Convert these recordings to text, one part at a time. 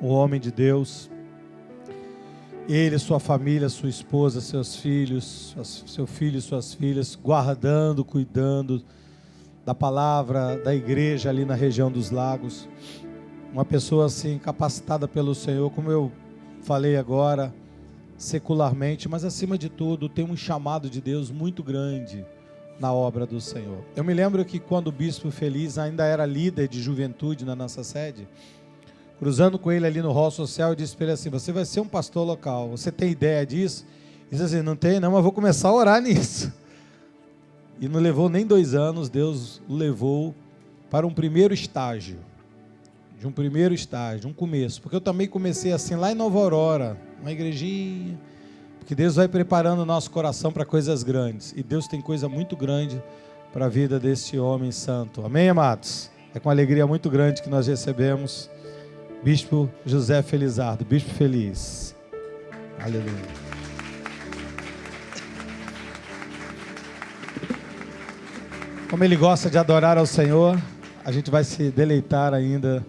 um homem de Deus. Ele, sua família, sua esposa, seus filhos, seu filho e suas filhas, guardando, cuidando da palavra da igreja ali na região dos Lagos. Uma pessoa assim capacitada pelo Senhor, como eu falei agora, secularmente, mas acima de tudo tem um chamado de Deus muito grande na obra do Senhor. Eu me lembro que quando o Bispo Feliz ainda era líder de juventude na nossa sede, cruzando com ele ali no hall social, eu disse para ele assim: você vai ser um pastor local, você tem ideia disso? Ele disse assim: não tem não, mas vou começar a orar nisso. E não levou nem 2 anos, Deus o levou para um primeiro estágio, um começo, porque eu também comecei assim lá em Nova Aurora, uma igrejinha, porque Deus vai preparando o nosso coração para coisas grandes, e Deus tem coisa muito grande para a vida desse homem santo, amém, amados? É com alegria muito grande que nós recebemos Bispo José Felizardo, Bispo Feliz. Aleluia. Como ele gosta de adorar ao Senhor, a gente vai se deleitar ainda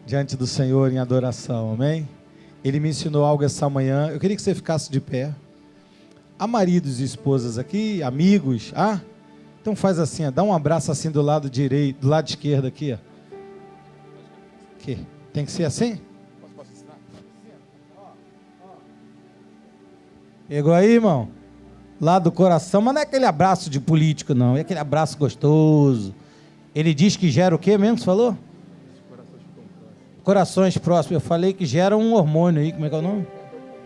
diante do Senhor em adoração, amém? Ele me ensinou algo essa manhã, eu queria que você ficasse de pé. Há maridos e esposas aqui, amigos, então faz assim, dá um abraço assim do lado direito, do lado esquerdo aqui, Aqui. Tem que ser assim? Posso ensinar? Pegou aí, irmão? Lá do coração, mas não é aquele abraço de político, não. É aquele abraço gostoso. Ele diz que gera o quê mesmo, você falou? Corações próximos. Eu falei que gera um hormônio aí, como é que é o nome?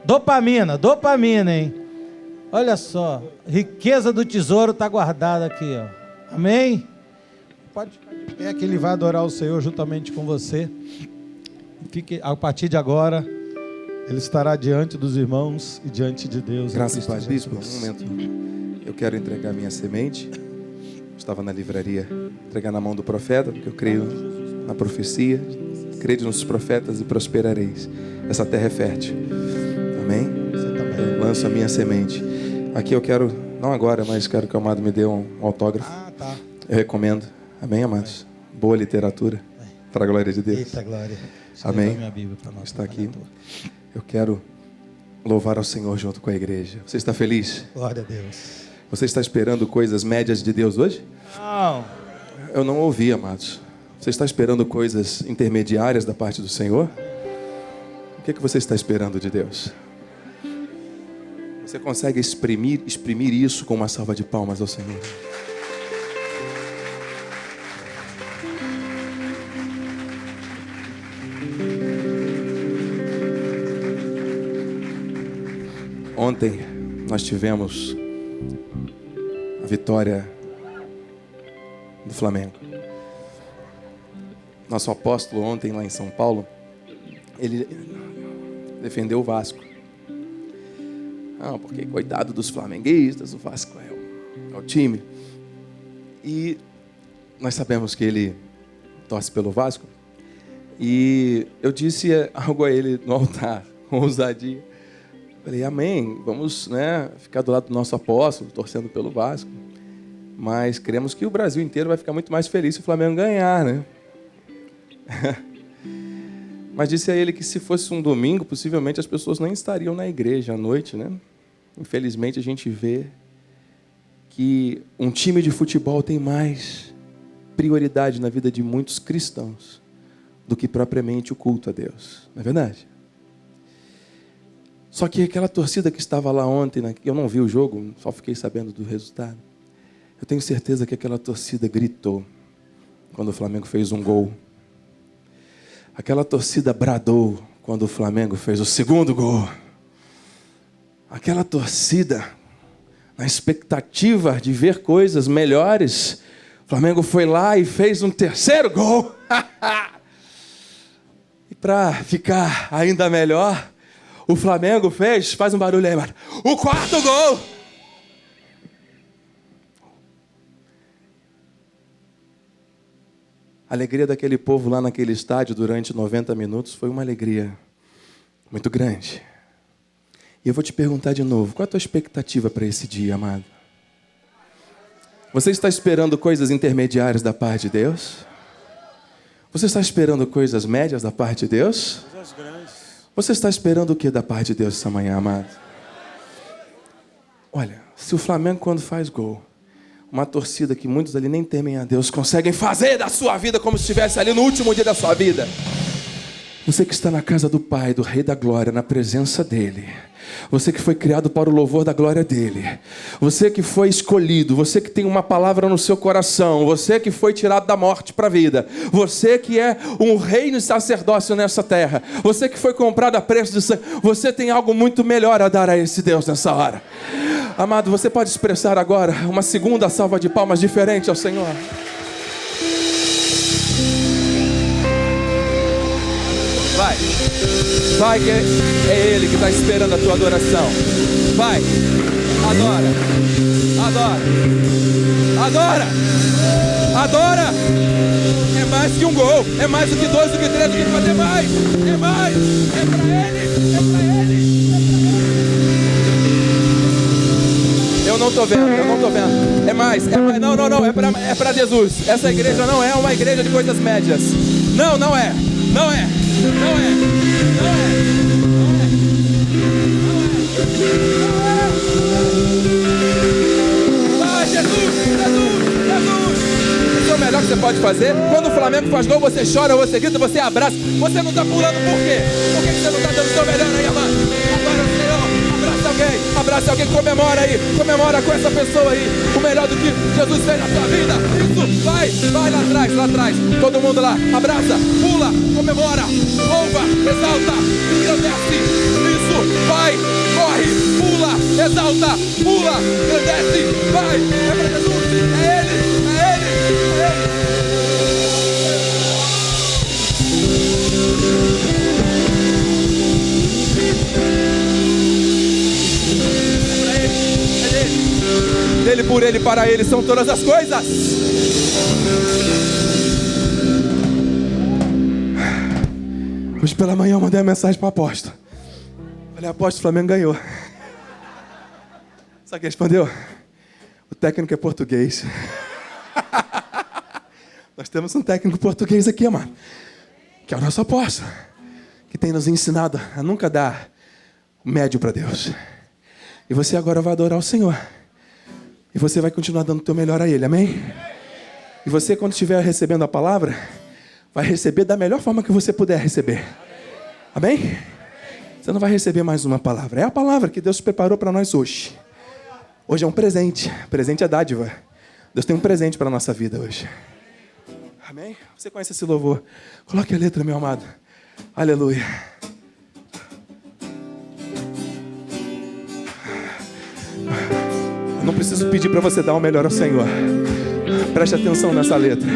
Dopamina, hein? Olha só, riqueza do tesouro está guardada aqui, ó. Amém? Pode ficar de pé que ele vai adorar o Senhor juntamente com você. Fique, a partir de agora, ele estará diante dos irmãos e diante de Deus. Graças a Deus. Bispo, um momento. Eu quero entregar minha semente. Estava na livraria, entregar na mão do profeta, porque eu creio na profecia. Crede nos profetas e prosperareis. Essa terra é fértil. Amém? Eu lanço a minha semente. Aqui eu quero, não agora, mas quero que o amado me dê um autógrafo. Tá. Eu recomendo. Amém, amados? Boa literatura. Para a glória de Deus. Eita, glória. Amém. Está aqui. Eu quero louvar ao Senhor junto com a igreja. Você está feliz? Glória a Deus. Você está esperando coisas médias de Deus hoje? Não. Eu não ouvi, amados. Você está esperando coisas intermediárias da parte do Senhor? O que você está esperando de Deus? Você consegue exprimir isso com uma salva de palmas ao Senhor? Ontem nós tivemos a vitória do Flamengo. Nosso apóstolo ontem lá em São Paulo, ele defendeu o Vasco. Não, porque coitado dos flamenguistas, o Vasco é o time. E nós sabemos que ele torce pelo Vasco. E eu disse algo a ele no altar, com ousadia. Falei, amém, vamos ficar do lado do nosso apóstolo, torcendo pelo Vasco. Mas cremos que o Brasil inteiro vai ficar muito mais feliz se o Flamengo ganhar, né? Mas disse a ele que se fosse um domingo, possivelmente as pessoas nem estariam na igreja à noite, né? Infelizmente a gente vê que um time de futebol tem mais prioridade na vida de muitos cristãos do que propriamente o culto a Deus. Não é verdade? Só que aquela torcida que estava lá ontem, eu não vi o jogo, só fiquei sabendo do resultado. Eu tenho certeza que aquela torcida gritou quando o Flamengo fez um gol. Aquela torcida bradou quando o Flamengo fez o segundo gol. Aquela torcida, na expectativa de ver coisas melhores, o Flamengo foi lá e fez um terceiro gol. E para ficar ainda melhor, o Flamengo faz um barulho aí, mano. O quarto gol! A alegria daquele povo lá naquele estádio durante 90 minutos foi uma alegria muito grande. E eu vou te perguntar de novo, qual é a tua expectativa para esse dia, amado? Você está esperando coisas intermediárias da parte de Deus? Você está esperando coisas médias da parte de Deus? coisas grandes. Você está esperando o que da parte de Deus essa manhã, amado? Olha, se o Flamengo, quando faz gol, uma torcida que muitos ali nem temem a Deus, conseguem fazer da sua vida como se estivesse ali no último dia da sua vida. Você que está na casa do Pai, do Rei da Glória, na presença dEle. Você que foi criado para o louvor da glória dEle. Você que foi escolhido. Você que tem uma palavra no seu coração. Você que foi tirado da morte para a vida. Você que é um reino e sacerdócio nessa terra. Você que foi comprado a preço de sangue. Você tem algo muito melhor a dar a esse Deus nessa hora. Amado, você pode expressar agora uma segunda salva de palmas diferente ao Senhor. Vai que é Ele que está esperando a tua adoração. Vai, adora, adora, adora, adora. É mais que um gol, é mais do que 2, do que 3, do que fazer mais. É mais, é para Ele, é para Ele. Eu não estou vendo. É mais, não, é para Jesus. Essa igreja não é uma igreja de coisas médias. Não é. Vai, Jesus. Isso é o melhor que você pode fazer. Quando o Flamengo faz gol, você chora, você grita, você abraça. Você não está pulando por quê? Por que você não está dando o seu melhor aí, amado? Agora, Senhor, abraça alguém, comemora aí, comemora com essa pessoa aí, o melhor do que Jesus fez na sua vida. Isso, vai lá atrás, todo mundo lá, abraça, pula, comemora, louva, exalta, engrandece. Isso, vai, corre, pula, exalta, pula, engrandece, vai, é para Jesus, é Ele. Dele, por Ele, para Ele são todas as coisas. Hoje pela manhã eu mandei uma mensagem para o apóstolo. Falei, apóstolo, o Flamengo ganhou. Sabe o que respondeu? O técnico é português. Nós temos um técnico português aqui, amado, que é o nosso apóstolo, que tem nos ensinado a nunca dar médio para Deus. E você agora vai adorar o Senhor. E você vai continuar dando o teu melhor a Ele, amém? E você, quando estiver recebendo a palavra, vai receber da melhor forma que você puder receber. Amém? Você não vai receber mais uma palavra. É a palavra que Deus preparou para nós hoje. Hoje é um presente. Presente é dádiva. Deus tem um presente para a nossa vida hoje. Amém? Você conhece esse louvor? Coloque a letra, meu amado. Aleluia. Não preciso pedir para você dar o melhor ao Senhor. Preste atenção nessa letra.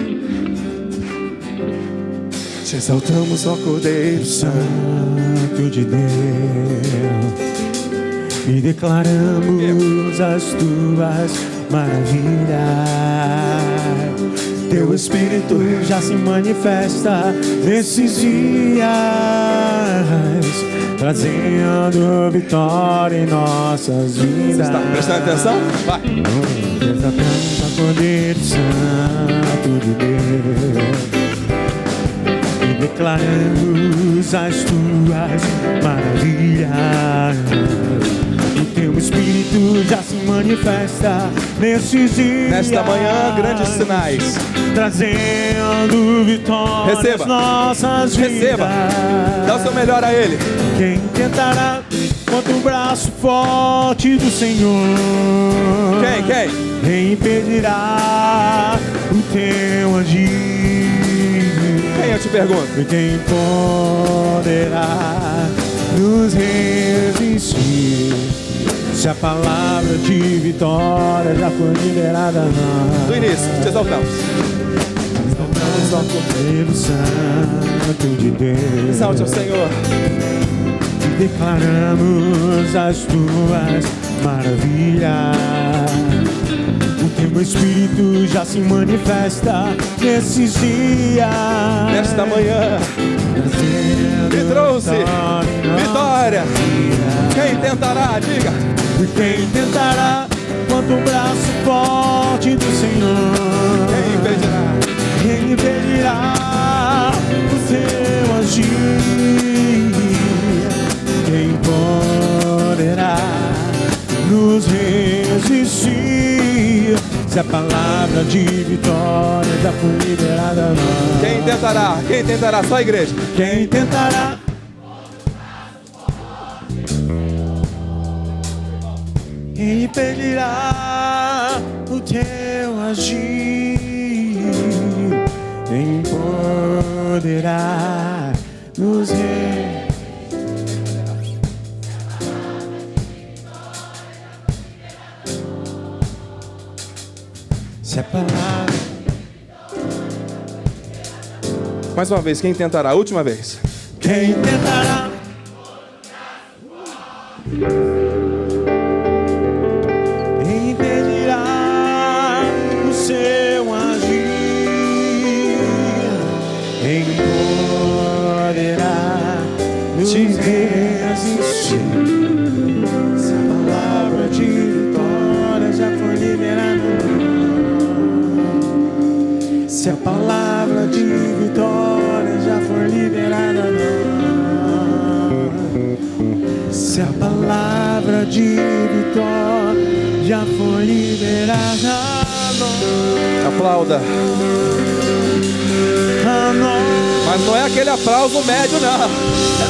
Te exaltamos, ó Cordeiro Santo de Deus, e declaramos as tuas maravilhas. Teu Espírito já se manifesta nesses dias, trazendo vitória em nossas vidas. Você está prestando atenção? Vai! Exaltamos a Cordeiro Santo de Deus, e declaramos as tuas maravilhas. O teu Espírito já se manifesta nesses dias. Nesta manhã, grandes sinais, trazendo vitória às nossas vidas. Receba! Dá o seu melhor a Ele. Quem tentará contra o braço forte do Senhor? Quem? Quem impedirá o teu agir? Quem, eu te pergunto? E quem poderá nos resistir, se a palavra de vitória já foi liberada a nós? Do início, te exaltamos. Exaltamos ao Cordeiro Santo de Deus. Exalte ao Senhor. E declaramos as tuas maravilhas. O teu Espírito já se manifesta nesses dias. Nesta manhã me trouxe vitória. Quem tentará, diga. E quem tentará contra o braço forte do Senhor? Quem impedirá o seu agir? Se a palavra de vitória já foi liberada a nós. Quem tentará? Quem tentará? Só a igreja. Quem tentará? Quem impedirá o teu agir? Quem poderá nos Se a palavra... Mais uma vez, quem tentará? Última vez. Quem tentará? Quem impedirá o seu agir? Quem poderá nos resistir? Se a palavra de vitória já foi liberada, se a palavra de vitória já foi liberada, se a palavra de vitória já foi liberada, Aplauda. Mas não é aquele aplauso médio, não. É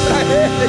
pra ele.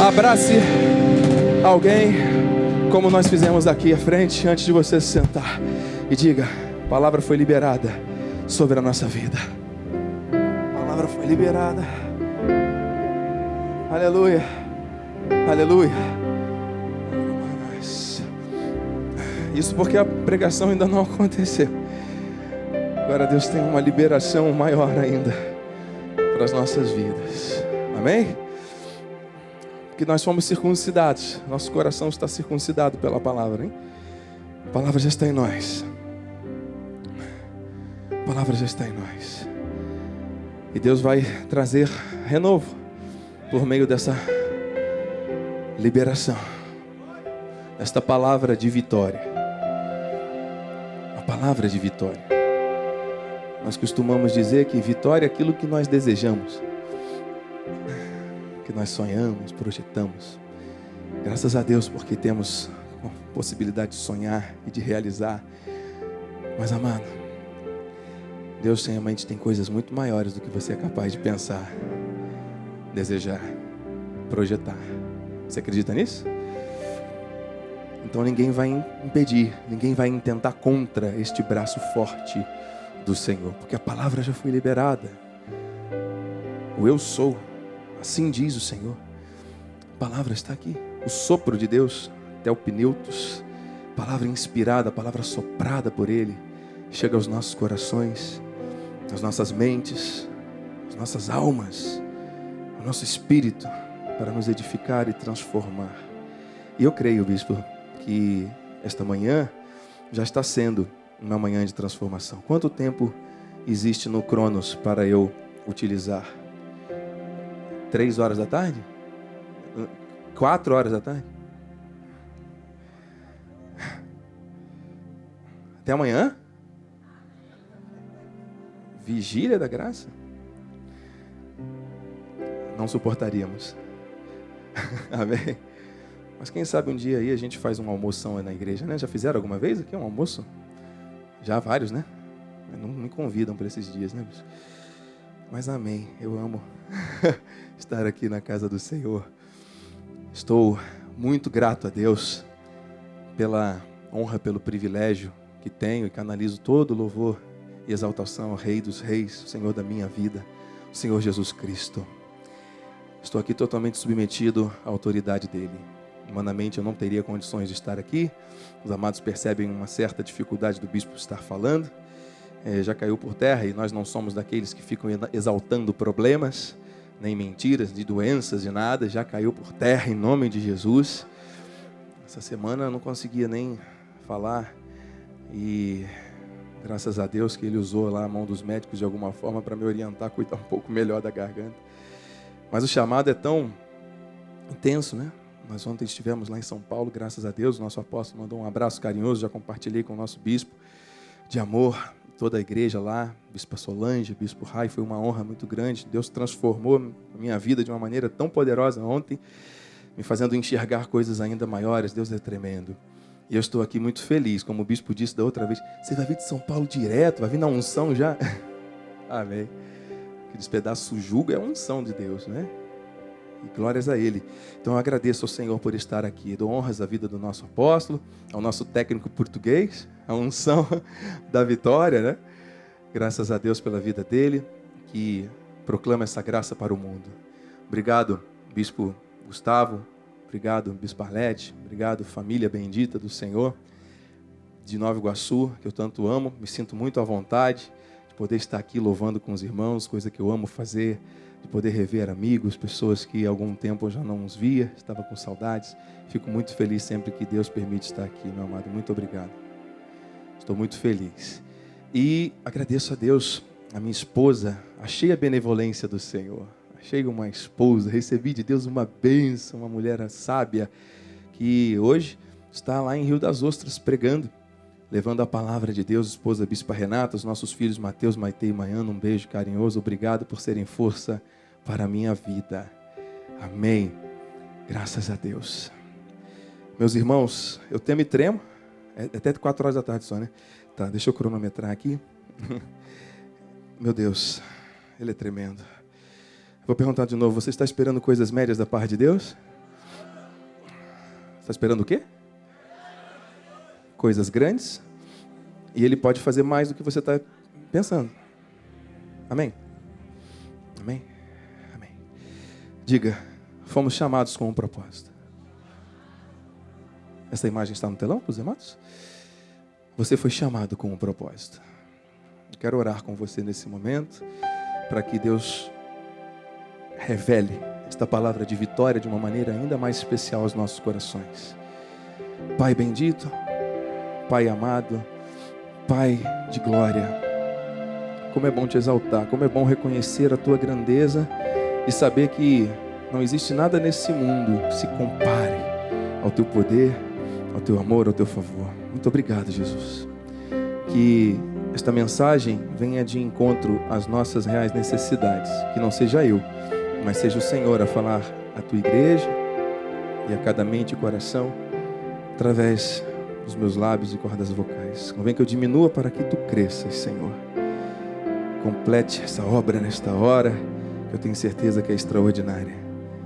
Abrace alguém, como nós fizemos aqui à frente, antes de você se sentar, e diga: a palavra foi liberada sobre a nossa vida. A palavra foi liberada. Aleluia, aleluia. Isso porque a pregação ainda não aconteceu. Agora Deus tem uma liberação maior ainda para as nossas vidas. Amém? Que nós fomos circuncidados. Nosso coração está circuncidado pela palavra, hein? A palavra já está em nós. A palavra já está em nós. E Deus vai trazer renovo por meio dessa liberação, esta palavra de vitória. A palavra de vitória. Nós costumamos dizer que vitória é aquilo que nós desejamos, que nós sonhamos, projetamos. Graças a Deus, porque temos a possibilidade de sonhar e de realizar. Mas, amado, Deus realmente tem coisas muito maiores do que você é capaz de pensar, desejar, projetar. Você acredita nisso? Então ninguém vai impedir, ninguém vai intentar contra este braço forte do Senhor, porque a palavra já foi liberada. O eu sou, assim diz o Senhor. A palavra está aqui. O sopro de Deus, Teopneutos, palavra inspirada, palavra soprada por Ele, chega aos nossos corações, às nossas mentes, às nossas almas, ao nosso espírito, para nos edificar e transformar. E eu creio, bispo, que esta manhã já está sendo uma manhã de transformação. Quanto tempo existe no Cronos para eu utilizar? 3 horas da tarde? 4 horas da tarde? Até amanhã? Vigília da graça? Não suportaríamos. Amém? Mas quem sabe um dia aí a gente faz uma almoção na igreja, né? Já fizeram alguma vez aqui um almoço? Já vários, né? Não me convidam para esses dias, né? Mas amém, eu amo estar aqui na casa do Senhor. Estou muito grato a Deus pela honra, pelo privilégio que tenho e canalizo todo o louvor e exaltação ao Rei dos Reis, o Senhor da minha vida, o Senhor Jesus Cristo. Estou aqui totalmente submetido à autoridade dEle. Humanamente eu não teria condições de estar aqui. Os amados percebem uma certa dificuldade do bispo estar falando. Já caiu por terra e nós não somos daqueles que ficam exaltando problemas. nem mentiras, de doenças, de nada, já caiu por terra em nome de Jesus. Essa semana eu não conseguia nem falar e graças a Deus que Ele usou lá a mão dos médicos de alguma forma para me orientar, cuidar um pouco melhor da garganta. Mas o chamado é tão intenso, né? Nós ontem estivemos lá em São Paulo, graças a Deus, o nosso apóstolo mandou um abraço carinhoso, já compartilhei com o nosso bispo de amor, toda a igreja lá, bispo Solange, bispo Rai, foi uma honra muito grande. Deus transformou a minha vida de uma maneira tão poderosa ontem, me fazendo enxergar coisas ainda maiores. Deus é tremendo. E eu estou aqui muito feliz, como o bispo disse da outra vez, você vai vir de São Paulo direto, vai vir na unção já? Amém. Aqueles pedaços jugo é a unção de Deus, né? E glórias a Ele. Então eu agradeço ao Senhor por estar aqui. Dou honras à vida do nosso apóstolo, ao nosso técnico português, a unção da vitória, né? Graças a Deus pela vida dele, que proclama essa graça para o mundo. Obrigado, bispo Gustavo. Obrigado, bispo Arlete. Obrigado, família bendita do Senhor de Nova Iguaçu, que eu tanto amo. Me sinto muito à vontade de poder estar aqui louvando com os irmãos, coisa que eu amo fazer. De poder rever amigos, pessoas que há algum tempo eu já não os via, estava com saudades. Fico muito feliz sempre que Deus permite estar aqui, meu amado. Muito obrigado. Estou muito feliz. E agradeço a Deus, a minha esposa. Achei a benevolência do Senhor. Achei uma esposa, recebi de Deus uma bênção, uma mulher sábia, que hoje está lá em Rio das Ostras pregando, levando a palavra de Deus, esposa Bispa Renata, os nossos filhos Mateus, Maite e Maiana, um beijo carinhoso, obrigado por serem força para a minha vida. Amém. Graças a Deus. Meus irmãos, eu temo e tremo, é até 4 horas da tarde só, né? Tá, deixa eu cronometrar aqui. Meu Deus, Ele é tremendo. Vou perguntar de novo, você está esperando coisas médias da parte de Deus? Está esperando o quê? Coisas grandes, e Ele pode fazer mais do que você está pensando. Amém? Amém? Amém. Diga, fomos chamados com um propósito. Essa imagem está no telão para os amados? Você foi chamado com um propósito. Eu quero orar com você nesse momento, para que Deus revele esta palavra de vitória de uma maneira ainda mais especial aos nossos corações. Pai bendito, Pai amado, Pai de glória, como é bom te exaltar, como é bom reconhecer a tua grandeza e saber que não existe nada nesse mundo que se compare ao teu poder, ao teu amor, ao teu favor. Muito obrigado, Jesus. Que esta mensagem venha de encontro às nossas reais necessidades, que não seja eu, mas seja o Senhor a falar à tua igreja e a cada mente e coração através dos meus lábios e cordas vocais. Convém que eu diminua para que tu cresças, Senhor. Complete essa obra nesta hora, que eu tenho certeza que é extraordinária.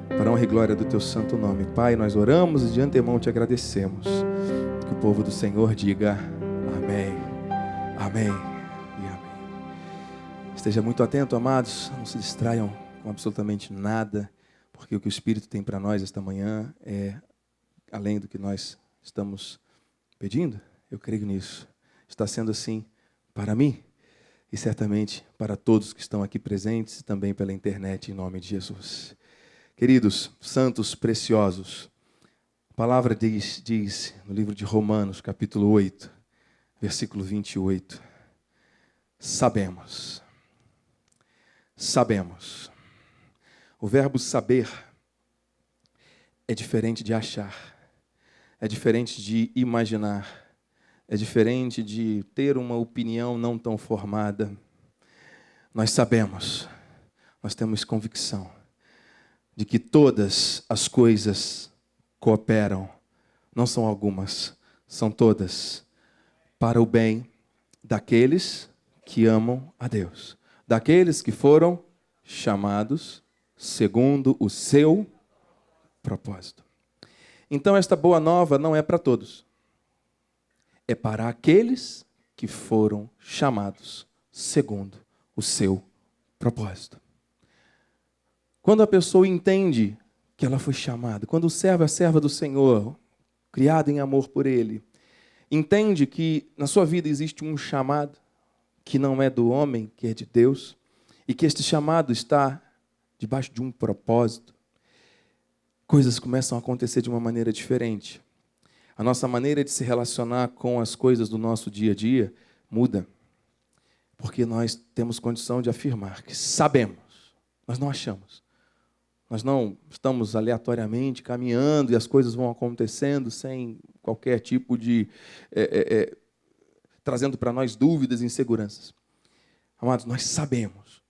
Para a honra e glória do teu santo nome. Pai, nós oramos e de antemão te agradecemos. Que o povo do Senhor diga amém, amém e amém. Esteja muito atento, amados, não se distraiam com absolutamente nada, porque o que o Espírito tem para nós esta manhã é além do que nós estamos pedindo. Eu creio nisso. Está sendo assim para mim e certamente para todos que estão aqui presentes e também pela internet, em nome de Jesus. Queridos, santos preciosos, a palavra diz no livro de Romanos, capítulo 8, versículo 28, sabemos. O verbo saber é diferente de achar. É diferente de imaginar, é diferente de ter uma opinião não tão formada. Nós sabemos, nós temos convicção de que todas as coisas cooperam, não são algumas, são todas, para o bem daqueles que amam a Deus, daqueles que foram chamados segundo o seu propósito. Então, esta boa nova não é para todos. É para aqueles que foram chamados segundo o seu propósito. Quando a pessoa entende que ela foi chamada, quando o servo é a serva do Senhor, criado em amor por Ele, entende que na sua vida existe um chamado que não é do homem, que é de Deus, e que este chamado está debaixo de um propósito, coisas começam a acontecer de uma maneira diferente. A nossa maneira de se relacionar com as coisas do nosso dia a dia muda. Porque nós temos condição de afirmar que sabemos, nós não achamos. Nós não estamos aleatoriamente caminhando e as coisas vão acontecendo sem qualquer tipo de... trazendo para nós dúvidas e inseguranças. Amados, nós sabemos,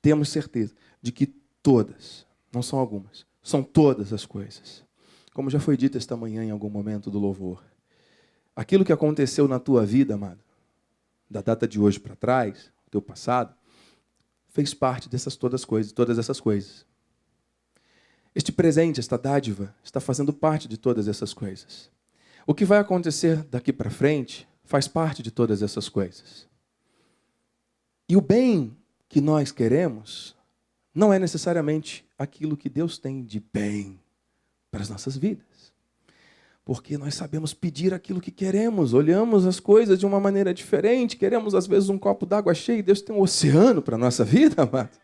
temos certeza de que todas, não são algumas, são todas as coisas. Como já foi dito esta manhã em algum momento do louvor, aquilo que aconteceu na tua vida, amado, da data de hoje para trás, do teu passado, fez parte dessas todas essas coisas. Este presente, esta dádiva, está fazendo parte de todas essas coisas. O que vai acontecer daqui para frente faz parte de todas essas coisas. E o bem que nós queremos não é necessariamente aquilo que Deus tem de bem para as nossas vidas. Porque nós sabemos pedir aquilo que queremos, olhamos as coisas de uma maneira diferente, queremos às vezes um copo d'água cheio e Deus tem um oceano para a nossa vida, amado.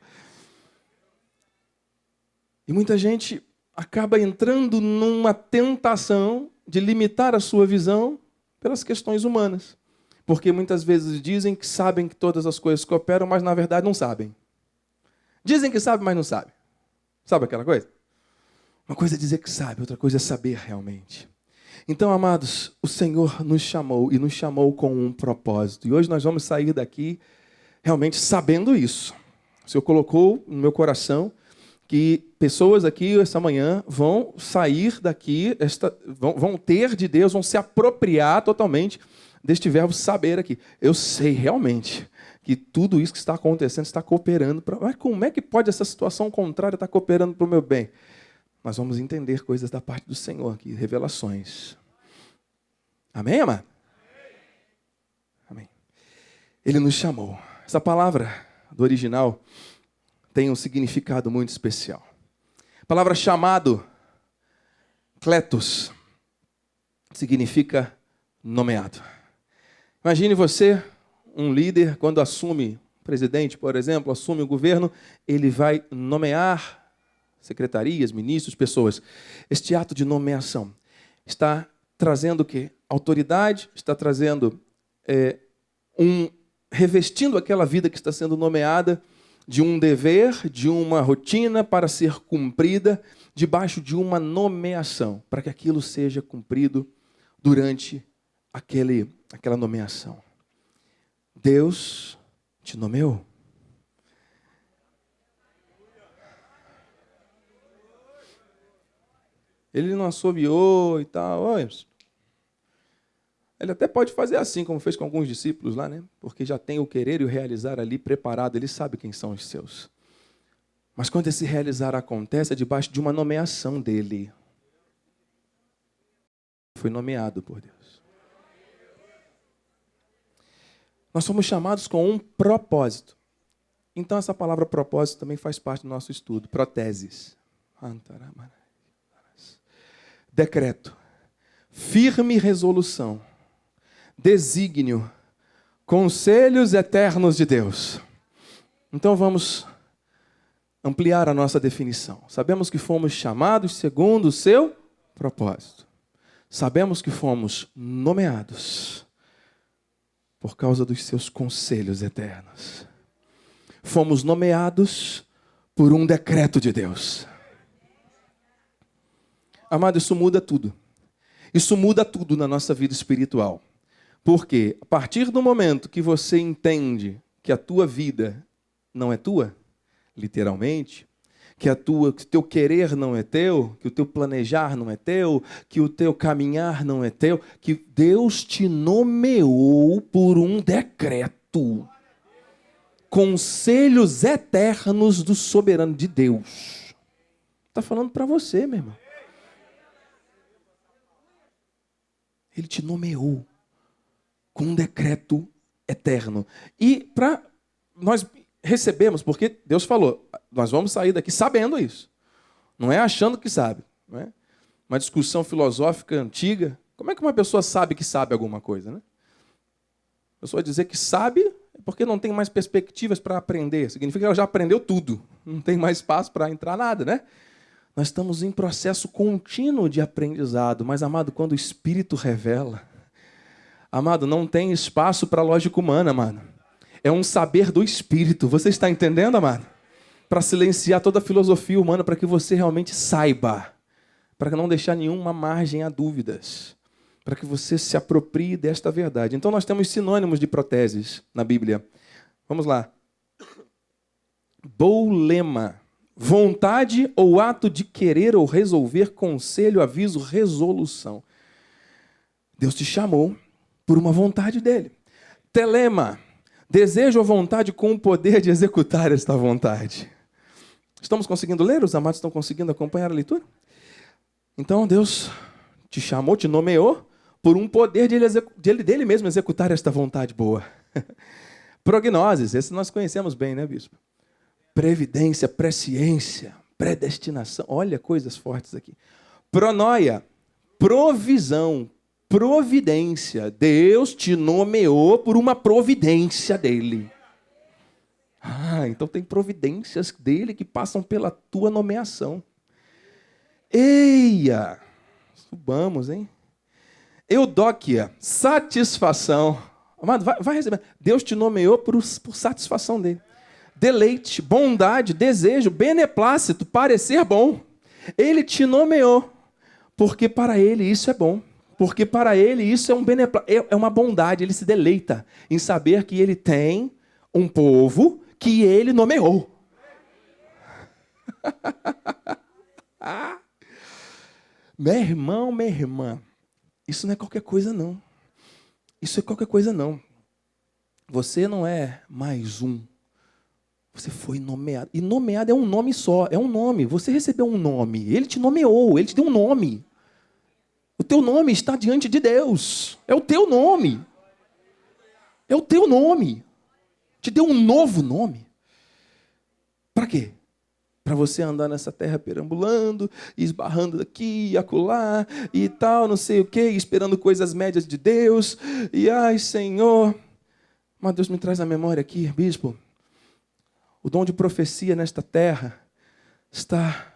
E muita gente acaba entrando numa tentação de limitar a sua visão pelas questões humanas. Porque muitas vezes dizem que sabem que todas as coisas cooperam, mas na verdade não sabem. Dizem que sabem, mas não sabem. Sabe aquela coisa? Uma coisa é dizer que sabe, outra coisa é saber realmente. Então, amados, o Senhor nos chamou e nos chamou com um propósito. E hoje nós vamos sair daqui realmente sabendo isso. O Senhor colocou no meu coração que pessoas aqui essa manhã vão sair daqui, vão ter de Deus, vão se apropriar totalmente deste verbo saber aqui. Eu sei realmente que tudo isso que está acontecendo está cooperando para... Mas como é que pode essa situação contrária estar cooperando para o meu bem? Nós vamos entender coisas da parte do Senhor aqui, revelações. Amém, amado? Amém. Ele nos chamou. Essa palavra do original tem um significado muito especial. A palavra chamado, kletos, significa nomeado. Imagine você, um líder, quando assume, o presidente, por exemplo, assume o governo, ele vai nomear secretarias, ministros, pessoas. Este ato de nomeação está trazendo o quê? Autoridade, está trazendo revestindo aquela vida que está sendo nomeada de um dever, de uma rotina para ser cumprida, debaixo de uma nomeação, para que aquilo seja cumprido durante aquela nomeação. Deus te nomeou. Ele não assobiou e tal. Ele até pode fazer assim, como fez com alguns discípulos lá, né? Porque já tem o querer e o realizar ali preparado. Ele sabe quem são os seus. Mas quando esse realizar acontece, é debaixo de uma nomeação dele. Foi nomeado por Deus. Nós somos chamados com um propósito. Então essa palavra propósito também faz parte do nosso estudo. Proteses. Decreto. Firme resolução. Desígnio. Conselhos eternos de Deus. Então vamos ampliar a nossa definição. Sabemos que fomos chamados segundo o seu propósito. Sabemos que fomos nomeados por causa dos seus conselhos eternos. Fomos nomeados por um decreto de Deus. Amado, isso muda tudo. Isso muda tudo na nossa vida espiritual. Porque a partir do momento que você entende que a tua vida não é tua, literalmente, que o teu querer não é teu, que o teu planejar não é teu, que o teu caminhar não é teu, que Deus te nomeou por um decreto. Conselhos eternos do soberano de Deus. Está falando para você, meu irmão. Ele te nomeou com um decreto eterno. E nós recebemos, porque Deus falou, nós vamos sair daqui sabendo isso. Não é achando que sabe. Não é? Uma discussão filosófica antiga. Como é que uma pessoa sabe que sabe alguma coisa? Né? A pessoa dizer que sabe Porque não tem mais perspectivas para aprender. Significa que ela já aprendeu tudo. Não tem mais espaço para entrar nada, né? Nós estamos em processo contínuo de aprendizado. Mas, amado, quando o Espírito revela, amado, não tem espaço para a lógica humana, amado. É um saber do Espírito. Você está entendendo, amado? Para silenciar toda a filosofia humana, para que você realmente saiba. Para não deixar nenhuma margem a dúvidas. Para que você se aproprie desta verdade. Então, nós temos sinônimos de proteses na Bíblia. Vamos lá. Boulema. Vontade ou ato de querer ou resolver, conselho, aviso, resolução. Deus te chamou por uma vontade dele. Telema. Desejo ou vontade com o poder de executar esta vontade. Estamos conseguindo ler? Os amados estão conseguindo acompanhar a leitura? Então, Deus te chamou, te nomeou por um poder dele mesmo executar esta vontade boa. Prognoses, esse nós conhecemos bem, né, bispo? Previdência, presciência, predestinação. Olha, coisas fortes aqui. Pronoia, provisão, providência. Deus te nomeou por uma providência dele. Então tem providências dele que passam pela tua nomeação. Eia! Subamos, hein? Eudóquia, satisfação. Amado, vai receber. Deus te nomeou por satisfação dele. Deleite, bondade, desejo, beneplácito, parecer bom. Ele te nomeou, porque para ele isso é bom. Porque para ele isso é é uma bondade. Ele se deleita em saber que ele tem um povo que ele nomeou. Meu irmão, minha irmã, isso não é qualquer coisa, não. Isso é qualquer coisa, não. Você não é mais um. Você foi nomeado. E nomeado é um nome só, é um nome. Você recebeu um nome. Ele te nomeou, ele te deu um nome. O teu nome está diante de Deus. É o teu nome. É o teu nome. Te deu um novo nome. Para quê? Para você andar nessa terra perambulando, esbarrando aqui e acolá, e tal, não sei o quê, esperando coisas médias de Deus. E, ai, Senhor. Mas Deus me traz à memória aqui, bispo. O dom de profecia nesta terra está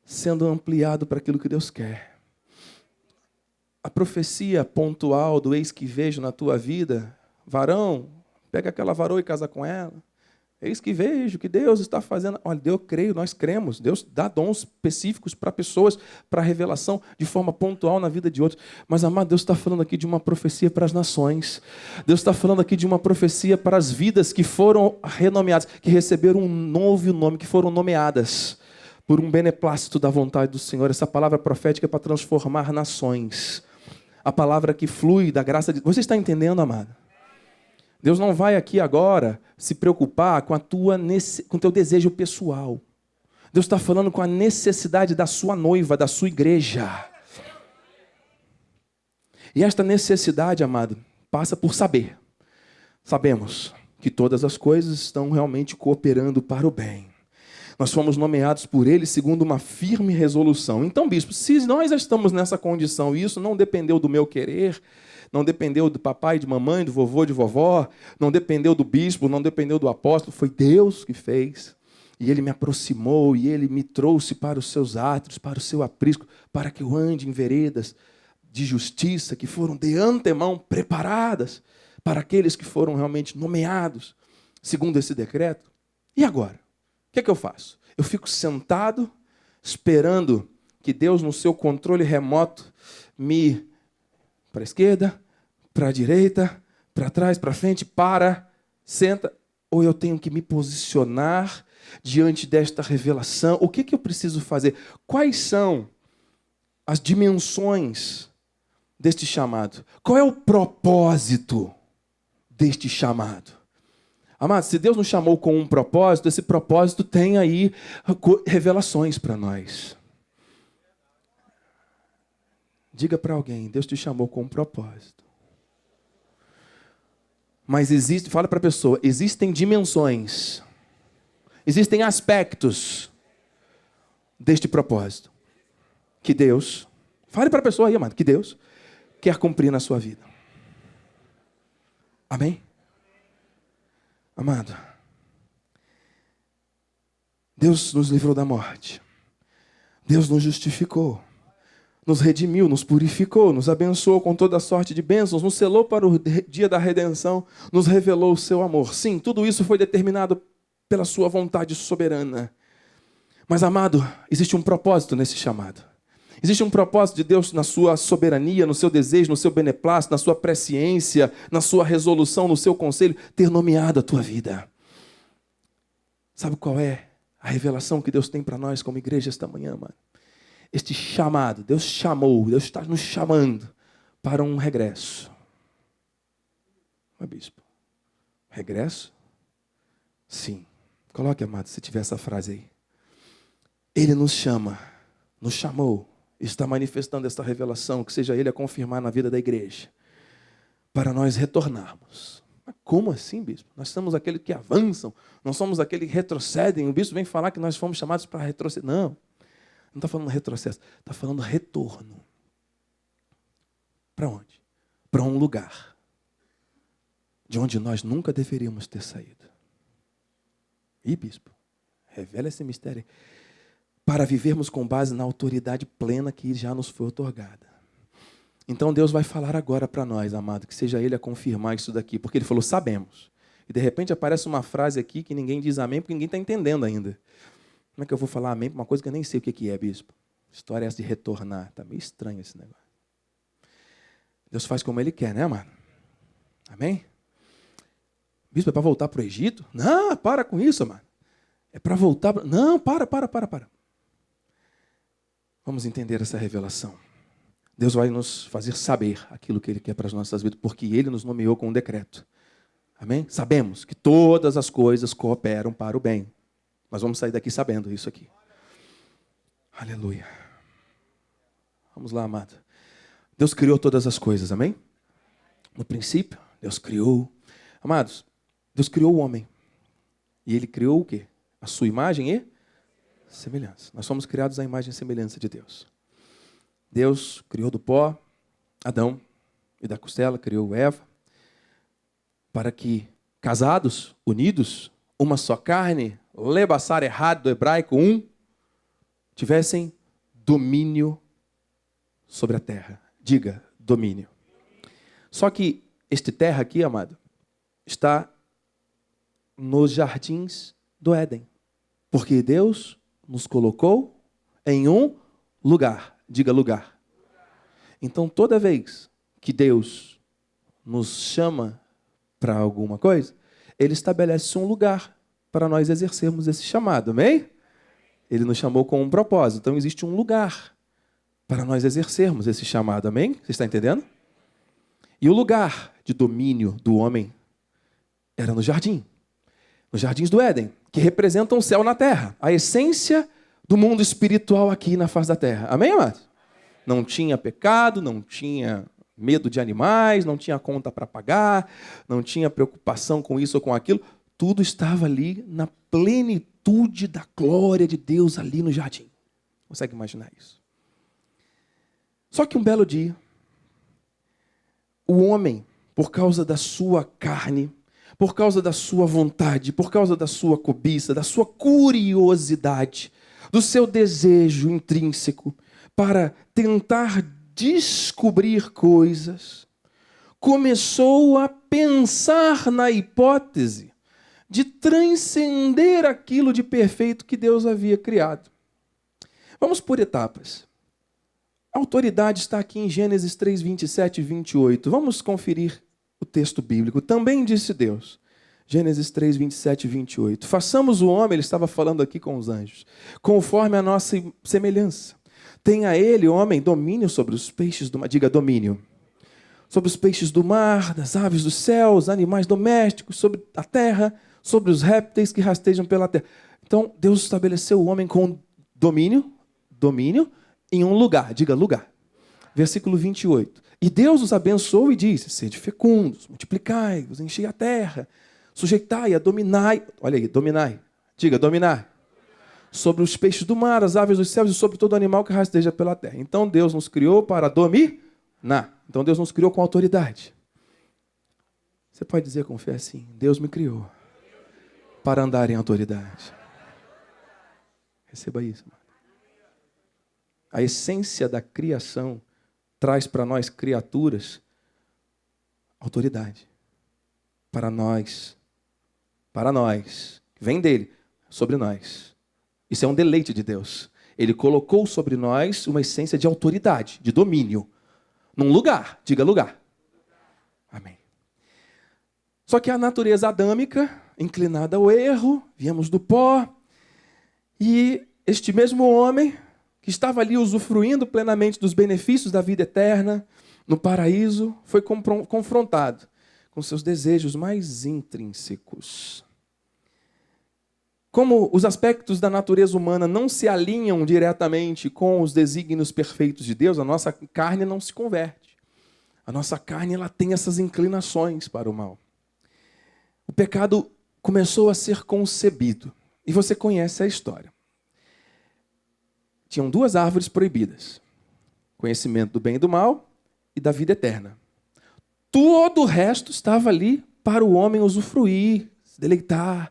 sendo ampliado para aquilo que Deus quer. A profecia pontual do eis que vejo na tua vida, varão, pega aquela varoa e casa com ela. Eis que vejo que Deus está fazendo. Olha, eu creio, nós cremos. Deus dá dons específicos para pessoas, para revelação, de forma pontual na vida de outros. Mas, amado, Deus está falando aqui de uma profecia para as nações. Deus está falando aqui de uma profecia para as vidas que foram renomeadas, que receberam um novo nome, que foram nomeadas por um beneplácito da vontade do Senhor. Essa palavra profética é para transformar nações. A palavra que flui da graça de Deus. Você está entendendo, amado? Deus não vai aqui agora se preocupar com o teu desejo pessoal. Deus está falando com a necessidade da sua noiva, da sua igreja. E esta necessidade, amado, passa por saber. Sabemos que todas as coisas estão realmente cooperando para o bem. Nós fomos nomeados por Ele segundo uma firme resolução. Então, bispo, se nós já estamos nessa condição, e isso não dependeu do meu querer, não dependeu do papai, de mamãe, do vovô, de vovó, não dependeu do bispo, não dependeu do apóstolo, foi Deus que fez. E Ele me aproximou, e Ele me trouxe para os seus átrios, para o seu aprisco, para que eu ande em veredas de justiça, que foram de antemão preparadas para aqueles que foram realmente nomeados, segundo esse decreto. E agora? O que é que eu faço? Eu fico sentado, esperando que Deus, no seu controle remoto, me para a esquerda, para a direita, para trás, para frente, senta. Ou eu tenho que me posicionar diante desta revelação? O que eu preciso fazer? Quais são as dimensões deste chamado? Qual é o propósito deste chamado? Amado, se Deus nos chamou com um propósito, esse propósito tem aí revelações para nós. Diga para alguém, Deus te chamou com um propósito. Mas fala para a pessoa, existem dimensões, existem aspectos deste propósito. Que Deus, fale para a pessoa aí, amado, que Deus quer cumprir na sua vida. Amém? Amado, Deus nos livrou da morte. Deus nos justificou, nos redimiu, nos purificou, nos abençoou com toda sorte de bênçãos, nos selou para o dia da redenção, nos revelou o seu amor. Sim, tudo isso foi determinado pela sua vontade soberana. Mas, amado, existe um propósito nesse chamado. Existe um propósito de Deus na sua soberania, no seu desejo, no seu beneplácito, na sua presciência, na sua resolução, no seu conselho, ter nomeado a tua vida. Sabe qual é a revelação que Deus tem para nós como igreja esta manhã, mano? Este chamado, Deus chamou, Deus está nos chamando para um regresso. Mas, bispo, regresso? Sim. Coloque, amado, se tiver essa frase aí. Ele nos chama, nos chamou, está manifestando esta revelação, que seja Ele a confirmar na vida da igreja, para nós retornarmos. Mas como assim, bispo? Nós somos aqueles que avançam, não somos aqueles que retrocedem. O bispo vem falar que nós fomos chamados para retroceder. Não está falando retrocesso, está falando retorno. Para onde? Para um lugar de onde nós nunca deveríamos ter saído. E, bispo, revela esse mistério. Para vivermos com base na autoridade plena que já nos foi otorgada. Então Deus vai falar agora para nós, amado, que seja Ele a confirmar isso daqui, porque Ele falou, sabemos. E de repente aparece uma frase aqui que ninguém diz amém, porque ninguém está entendendo ainda. Como é que eu vou falar amém para uma coisa que eu nem sei o que é, bispo? História é essa de retornar. Está meio estranho esse negócio. Deus faz como Ele quer, né, amado? Amém? Bispo, é para voltar para o Egito? Não, para com isso, amado. É para voltar... Não, para. Vamos entender essa revelação. Deus vai nos fazer saber aquilo que Ele quer para as nossas vidas, porque Ele nos nomeou com um decreto. Amém? Sabemos que todas as coisas cooperam para o bem. Mas vamos sair daqui sabendo isso aqui. Aleluia. Vamos lá, amado. Deus criou todas as coisas, amém? No princípio, Deus criou. Amados, Deus criou o homem. E Ele criou o quê? A sua imagem e semelhança. Nós somos criados à imagem e semelhança de Deus. Deus criou do pó Adão e da costela criou Eva para que, casados, unidos, uma só carne, lebassar errado do hebraico, tivessem domínio sobre a terra. Diga, domínio. Só que este terra aqui, amado, está nos jardins do Éden. Porque Deus nos colocou em um lugar. Diga lugar. Então, toda vez que Deus nos chama para alguma coisa, Ele estabelece um lugar para nós exercermos esse chamado, amém? Ele nos chamou com um propósito, então existe um lugar para nós exercermos esse chamado, amém? Você está entendendo? E o lugar de domínio do homem era no jardim, nos jardins do Éden, que representam o céu na terra, a essência do mundo espiritual aqui na face da terra. Amém, amado? Não tinha pecado, não tinha medo de animais, não tinha conta para pagar, não tinha preocupação com isso ou com aquilo. Tudo estava ali na plenitude da glória de Deus ali no jardim. Consegue imaginar isso? Só que um belo dia, o homem, por causa da sua carne, por causa da sua vontade, por causa da sua cobiça, da sua curiosidade, do seu desejo intrínseco para tentar descobrir coisas, começou a pensar na hipótese de transcender aquilo de perfeito que Deus havia criado. Vamos por etapas. A autoridade está aqui em Gênesis 3, 27 e 28. Vamos conferir o texto bíblico. Também disse Deus, Gênesis 3, 27 e 28. Façamos o homem, ele estava falando aqui com os anjos, conforme a nossa semelhança. Tenha ele, homem, domínio sobre os peixes do mar. Diga domínio. Sobre os peixes do mar, das aves dos céus, animais domésticos, sobre a terra, sobre os répteis que rastejam pela terra. Então, Deus estabeleceu o homem com domínio, em um lugar. Diga lugar. Versículo 28. E Deus os abençoou e disse, sede fecundos, multiplicai-vos, enchei a terra, sujeitai-a, dominai. Olha aí, dominai. Diga, dominar. Sobre os peixes do mar, as aves dos céus e sobre todo animal que rasteja pela terra. Então Deus nos criou para dominar. Então Deus nos criou com autoridade. Você pode dizer com fé assim, Deus me criou para andar em autoridade. Receba isso, mano. A essência da criação traz para nós, criaturas, autoridade. Para nós. Vem dele, sobre nós. Isso é um deleite de Deus. Ele colocou sobre nós uma essência de autoridade, de domínio. Num lugar, diga lugar. Amém. Só que a natureza adâmica, inclinada ao erro, viemos do pó, e este mesmo homem, que estava ali usufruindo plenamente dos benefícios da vida eterna, no paraíso, foi confrontado com seus desejos mais intrínsecos. Como os aspectos da natureza humana não se alinham diretamente com os desígnios perfeitos de Deus, a nossa carne não se converte. A nossa carne ela tem essas inclinações para o mal. O pecado começou a ser concebido. E você conhece a história. Tinham 2 árvores proibidas. Conhecimento do bem e do mal e da vida eterna. Todo o resto estava ali para o homem usufruir, se deleitar.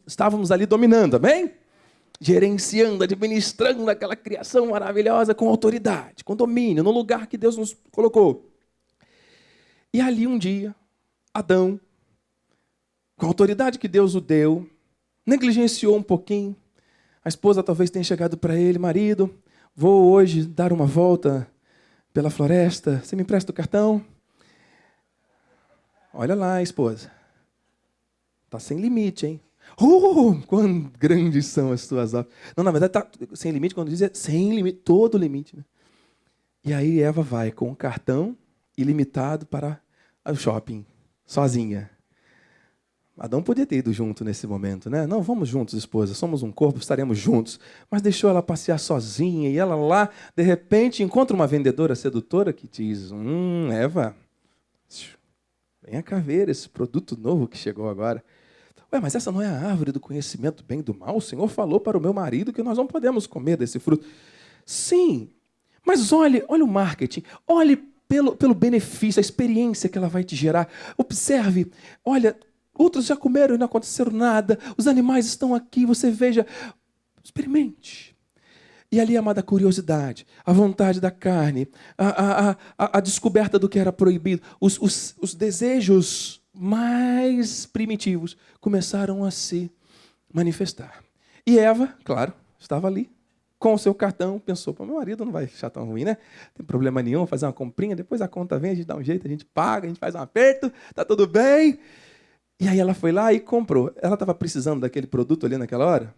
Estávamos ali dominando, amém? Gerenciando, administrando aquela criação maravilhosa com autoridade, com domínio, no lugar que Deus nos colocou. E ali um dia, Adão, com a autoridade que Deus o deu, negligenciou um pouquinho. A esposa talvez tenha chegado para ele: marido, vou hoje dar uma volta pela floresta, você me empresta o cartão? Olha lá, esposa. Está sem limite, hein? Quão grandes são as tuas obras. Não, na verdade, está sem limite, quando diz é sem limite, todo limite. Né? E aí Eva vai com um cartão ilimitado para o shopping, sozinha. Adão podia ter ido junto nesse momento, né? Não, vamos juntos, esposa, somos um corpo, estaremos juntos. Mas deixou ela passear sozinha, e ela lá, de repente, encontra uma vendedora sedutora que diz: Eva, venha cá ver esse produto novo que chegou agora. Ué, mas essa não é a árvore do conhecimento do bem e do mal? O Senhor falou para o meu marido que nós não podemos comer desse fruto. Sim, mas olhe o marketing, olhe pelo benefício, a experiência que ela vai te gerar. Observe, olha, outros já comeram e não aconteceu nada, os animais estão aqui, você veja, experimente. E ali, amada, a curiosidade, a vontade da carne, a descoberta do que era proibido, os desejos mais primitivos começaram a se manifestar. E Eva, claro, estava ali, com o seu cartão, pensou: meu marido não vai achar tão ruim, né? Não tem problema nenhum, vou fazer uma comprinha, depois a conta vem, a gente dá um jeito, a gente paga, a gente faz um aperto, tá tudo bem. E aí ela foi lá e comprou. Ela estava precisando daquele produto ali naquela hora?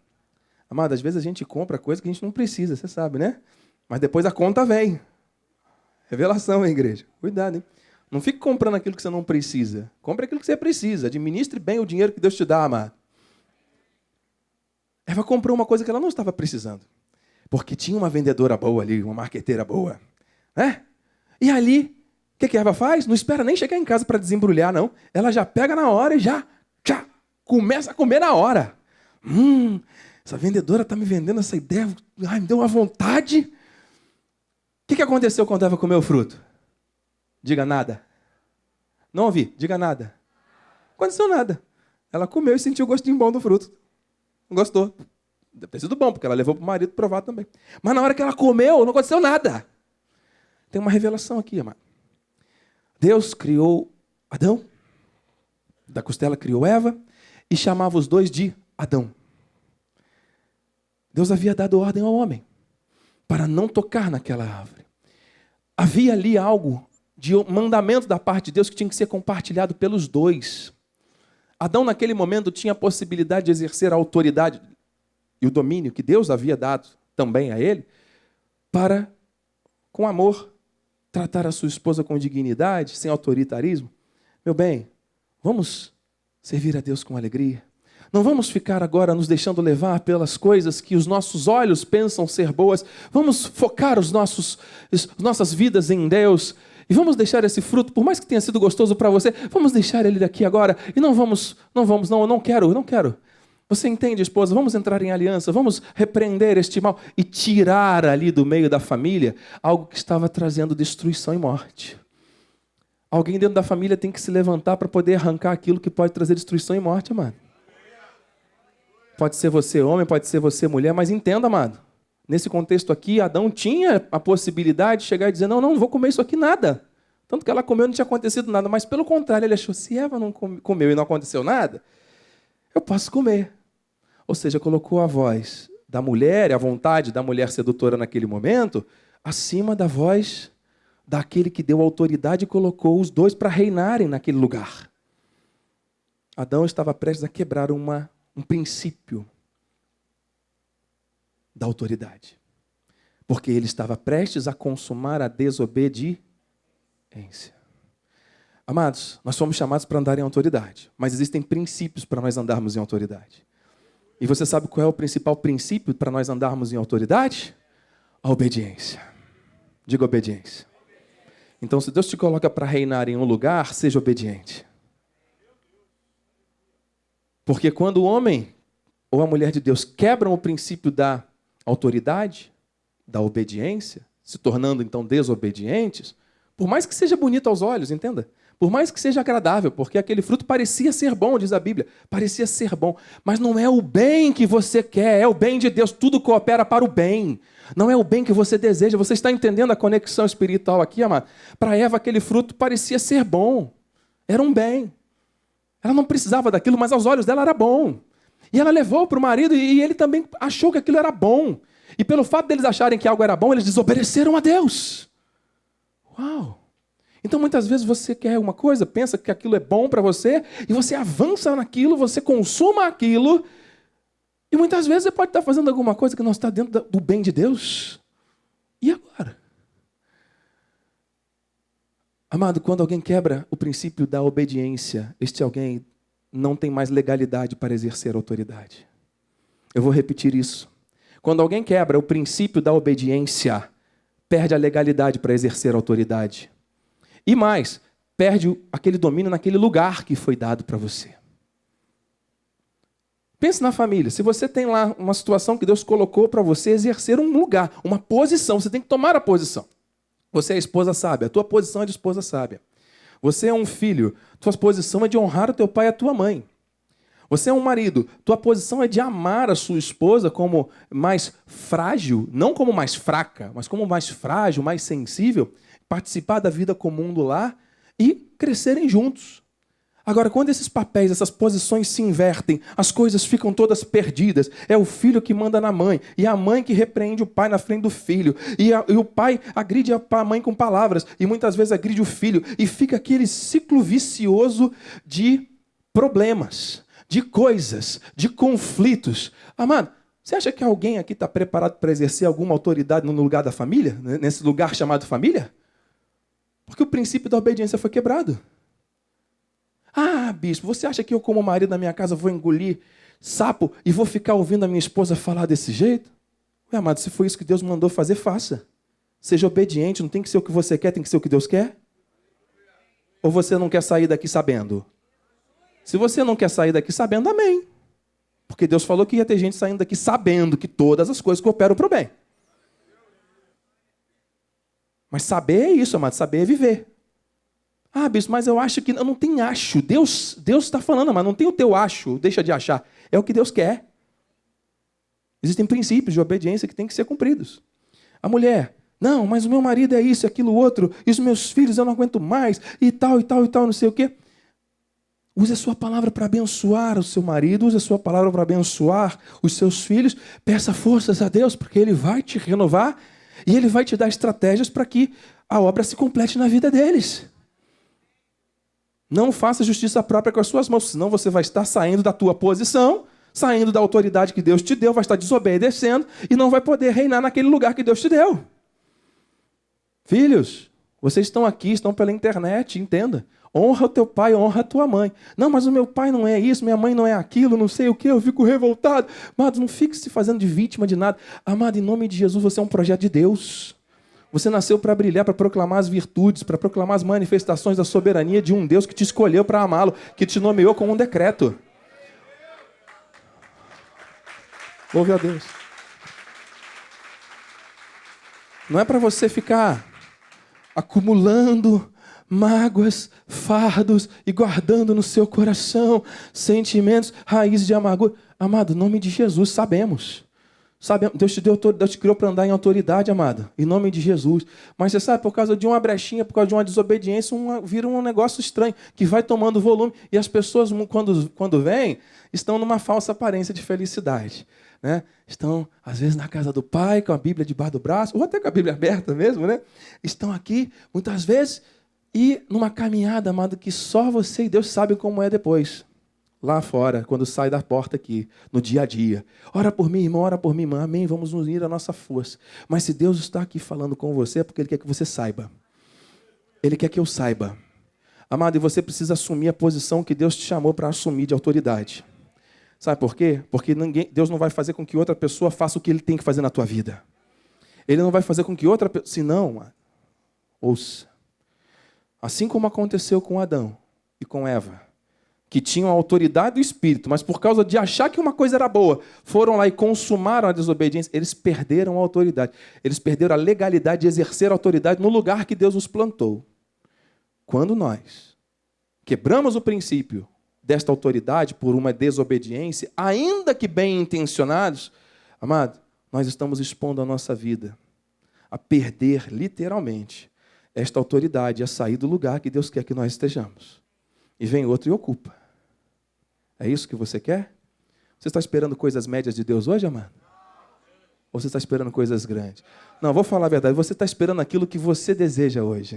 Amada, às vezes a gente compra coisa que a gente não precisa, você sabe, né? Mas depois a conta vem. Revelação, hein, igreja? Cuidado, hein? Não fique comprando aquilo que você não precisa. Compre aquilo que você precisa. Administre bem o dinheiro que Deus te dá, amado. Eva comprou uma coisa que ela não estava precisando. Porque tinha uma vendedora boa ali, uma marqueteira boa. Né? E ali, o que a Eva faz? Não espera nem chegar em casa para desembrulhar, não. Ela já pega na hora e já começa a comer na hora. Essa vendedora está me vendendo essa ideia. Ai, me deu uma vontade. O que aconteceu quando Eva comeu o fruto? Diga nada. Não ouvi, diga nada. Não aconteceu nada. Ela comeu e sentiu o gostinho bom do fruto. Não gostou. Deve ter sido bom, porque ela levou para o marido provar também. Mas na hora que ela comeu, não aconteceu nada. Tem uma revelação aqui, amado. Deus criou Adão, da costela criou Eva, e chamava os dois de Adão. Deus havia dado ordem ao homem para não tocar naquela árvore. Havia ali algo de um mandamento da parte de Deus que tinha que ser compartilhado pelos dois. Adão, naquele momento, tinha a possibilidade de exercer a autoridade e o domínio que Deus havia dado também a ele, para, com amor, tratar a sua esposa com dignidade, sem autoritarismo. Meu bem, vamos servir a Deus com alegria. Não vamos ficar agora nos deixando levar pelas coisas que os nossos olhos pensam ser boas. Vamos focar as nossas vidas em Deus. E vamos deixar esse fruto, por mais que tenha sido gostoso para você, vamos deixar ele daqui agora. E não, eu não quero. Você entende, esposa? Vamos entrar em aliança, vamos repreender este mal e tirar ali do meio da família algo que estava trazendo destruição e morte. Alguém dentro da família tem que se levantar para poder arrancar aquilo que pode trazer destruição e morte, mano. Pode ser você homem, pode ser você mulher, mas entenda, amado. Nesse contexto aqui, Adão tinha a possibilidade de chegar e dizer, não vou comer isso aqui, nada. Tanto que ela comeu, não tinha acontecido nada. Mas, pelo contrário, ele achou, se Eva não comeu e não aconteceu nada, eu posso comer. Ou seja, colocou a voz da mulher, e a vontade da mulher sedutora naquele momento, acima da voz daquele que deu autoridade e colocou os dois para reinarem naquele lugar. Adão estava prestes a quebrar um princípio da autoridade. Porque ele estava prestes a consumar a desobediência. Amados, nós somos chamados para andar em autoridade, mas existem princípios para nós andarmos em autoridade. E você sabe qual é o principal princípio para nós andarmos em autoridade? A obediência. Diga obediência. Então, se Deus te coloca para reinar em um lugar, seja obediente. Porque quando o homem ou a mulher de Deus quebram o princípio da autoridade, da obediência, se tornando então desobedientes, por mais que seja bonito aos olhos, entenda? Por mais que seja agradável, porque aquele fruto parecia ser bom, diz a Bíblia, parecia ser bom, mas não é o bem que você quer, é o bem de Deus, tudo coopera para o bem. Não é o bem que você deseja. Você está entendendo a conexão espiritual aqui, amado? Para Eva, aquele fruto parecia ser bom, era um bem. Ela não precisava daquilo, mas aos olhos dela era bom. E ela levou para o marido e ele também achou que aquilo era bom. E pelo fato deles acharem que algo era bom, eles desobedeceram a Deus. Uau! Então, muitas vezes você quer uma coisa, pensa que aquilo é bom para você, e você avança naquilo, você consuma aquilo, e muitas vezes você pode estar fazendo alguma coisa que não está dentro do bem de Deus. E agora? Amado, quando alguém quebra o princípio da obediência, este alguém não tem mais legalidade para exercer autoridade. Eu vou repetir isso. Quando alguém quebra o princípio da obediência, perde a legalidade para exercer autoridade. E mais, perde aquele domínio naquele lugar que foi dado para você. Pense na família. Se você tem lá uma situação que Deus colocou para você exercer um lugar, uma posição, você tem que tomar a posição. Você é a esposa sábia, a tua posição é de esposa sábia. Você é um filho, tua posição é de honrar o teu pai e a tua mãe. Você é um marido, tua posição é de amar a sua esposa como mais frágil, não como mais fraca, mas como mais frágil, mais sensível, participar da vida comum do lar e crescerem juntos. Agora, quando esses papéis, essas posições se invertem, as coisas ficam todas perdidas. É o filho que manda na mãe, e a mãe que repreende o pai na frente do filho. E o pai agride a mãe com palavras, e muitas vezes agride o filho. E fica aquele ciclo vicioso de problemas, de coisas, de conflitos. Amado, você acha que alguém aqui está preparado para exercer alguma autoridade no lugar da família? Nesse lugar chamado família? Porque o princípio da obediência foi quebrado. Ah, bispo, você acha que eu, como marido na minha casa, vou engolir sapo e vou ficar ouvindo a minha esposa falar desse jeito? Ué, amado, se foi isso que Deus mandou fazer, faça. Seja obediente, não tem que ser o que você quer, tem que ser o que Deus quer? Ou você não quer sair daqui sabendo? Se você não quer sair daqui sabendo, amém. Porque Deus falou que ia ter gente saindo daqui sabendo que todas as coisas cooperam para o bem. Mas saber é isso, amado, saber é viver. Ah, bispo, mas eu acho que... Não tem acho. Deus está falando, mas não tem o teu acho, deixa de achar. É o que Deus quer. Existem princípios de obediência que têm que ser cumpridos. A mulher, não, mas o meu marido é isso, aquilo, outro, e os meus filhos eu não aguento mais, e tal, não sei o quê. Use a sua palavra para abençoar o seu marido, use a sua palavra para abençoar os seus filhos. Peça forças a Deus, porque Ele vai te renovar e Ele vai te dar estratégias para que a obra se complete na vida deles. Não faça justiça própria com as suas mãos, senão você vai estar saindo da tua posição, saindo da autoridade que Deus te deu, vai estar desobedecendo e não vai poder reinar naquele lugar que Deus te deu. Filhos, vocês estão aqui, estão pela internet, entenda. Honra o teu pai, honra a tua mãe. Não, mas o meu pai não é isso, minha mãe não é aquilo, não sei o que, eu fico revoltado. Amado, não fique se fazendo de vítima de nada. Amado, em nome de Jesus, você é um projeto de Deus. Você nasceu para brilhar, para proclamar as virtudes, para proclamar as manifestações da soberania de um Deus que te escolheu para amá-lo, que te nomeou com um decreto. Louve a Deus. Não é para você ficar acumulando mágoas, fardos e guardando no seu coração sentimentos, raízes de amargura. Amado, em nome de Jesus, sabemos. Deus te criou para andar em autoridade, amado, em nome de Jesus. Mas você sabe, por causa de uma brechinha, por causa de uma desobediência, vira um negócio estranho, que vai tomando volume. E as pessoas, quando vêm, estão numa falsa aparência de felicidade. Né? Estão, às vezes, na casa do pai, com a Bíblia debaixo do braço, ou até com a Bíblia aberta mesmo, né? Estão aqui, muitas vezes, e numa caminhada, amado, que só você e Deus sabem como é depois. Lá fora, quando sai da porta aqui, no dia a dia. Ora por mim, irmão, ora por mim, irmã. Amém, vamos unir a nossa força. Mas se Deus está aqui falando com você, é porque Ele quer que você saiba. Ele quer que eu saiba. Amado, e você precisa assumir a posição que Deus te chamou para assumir de autoridade. Sabe por quê? Porque Deus não vai fazer com que outra pessoa faça o que Ele tem que fazer na tua vida. Ele não vai fazer com que outra pessoa... Senão, ouça. Assim como aconteceu com Adão e com Eva, que tinham a autoridade do Espírito, mas por causa de achar que uma coisa era boa, foram lá e consumaram a desobediência, eles perderam a autoridade. Eles perderam a legalidade de exercer a autoridade no lugar que Deus os plantou. Quando nós quebramos o princípio desta autoridade por uma desobediência, ainda que bem intencionados, amado, nós estamos expondo a nossa vida a perder, literalmente, esta autoridade, a sair do lugar que Deus quer que nós estejamos. E vem outro e ocupa. É isso que você quer? Você está esperando coisas médias de Deus hoje, amado? Ou você está esperando coisas grandes? Não, vou falar a verdade. Você está esperando aquilo que você deseja hoje.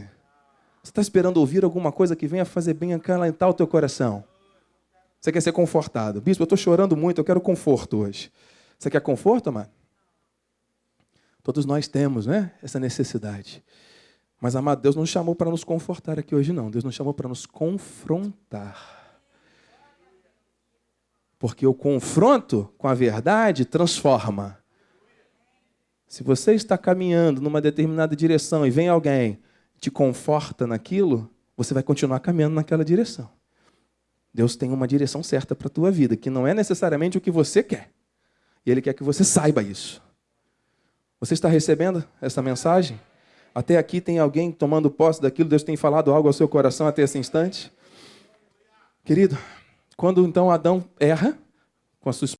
Você está esperando ouvir alguma coisa que venha fazer bem, acalentar o teu coração. Você quer ser confortado. Bispo, eu estou chorando muito, eu quero conforto hoje. Você quer conforto, amado? Todos nós temos, né, essa necessidade. Mas, amado, Deus não nos chamou para nos confortar aqui hoje, não. Deus nos chamou para nos confrontar. Porque o confronto com a verdade transforma. Se você está caminhando numa determinada direção e vem alguém te conforta naquilo, você vai continuar caminhando naquela direção. Deus tem uma direção certa para a tua vida, que não é necessariamente o que você quer. E Ele quer que você saiba isso. Você está recebendo essa mensagem? Até aqui tem alguém tomando posse daquilo, Deus tem falado algo ao seu coração até esse instante? Querido, quando então Adão erra com a sua esposa,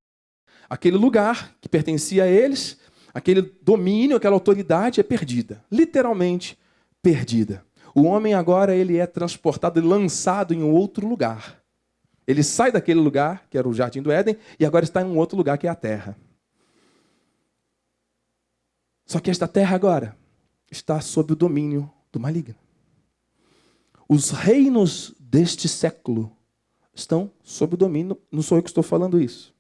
aquele lugar que pertencia a eles, aquele domínio, aquela autoridade é perdida. Literalmente perdida. O homem agora ele é transportado e lançado em um outro lugar. Ele sai daquele lugar, que era o Jardim do Éden, e agora está em um outro lugar, que é a terra. Só que esta terra agora está sob o domínio do maligno. Os reinos deste século estão sob o domínio, não sou eu que estou falando isso.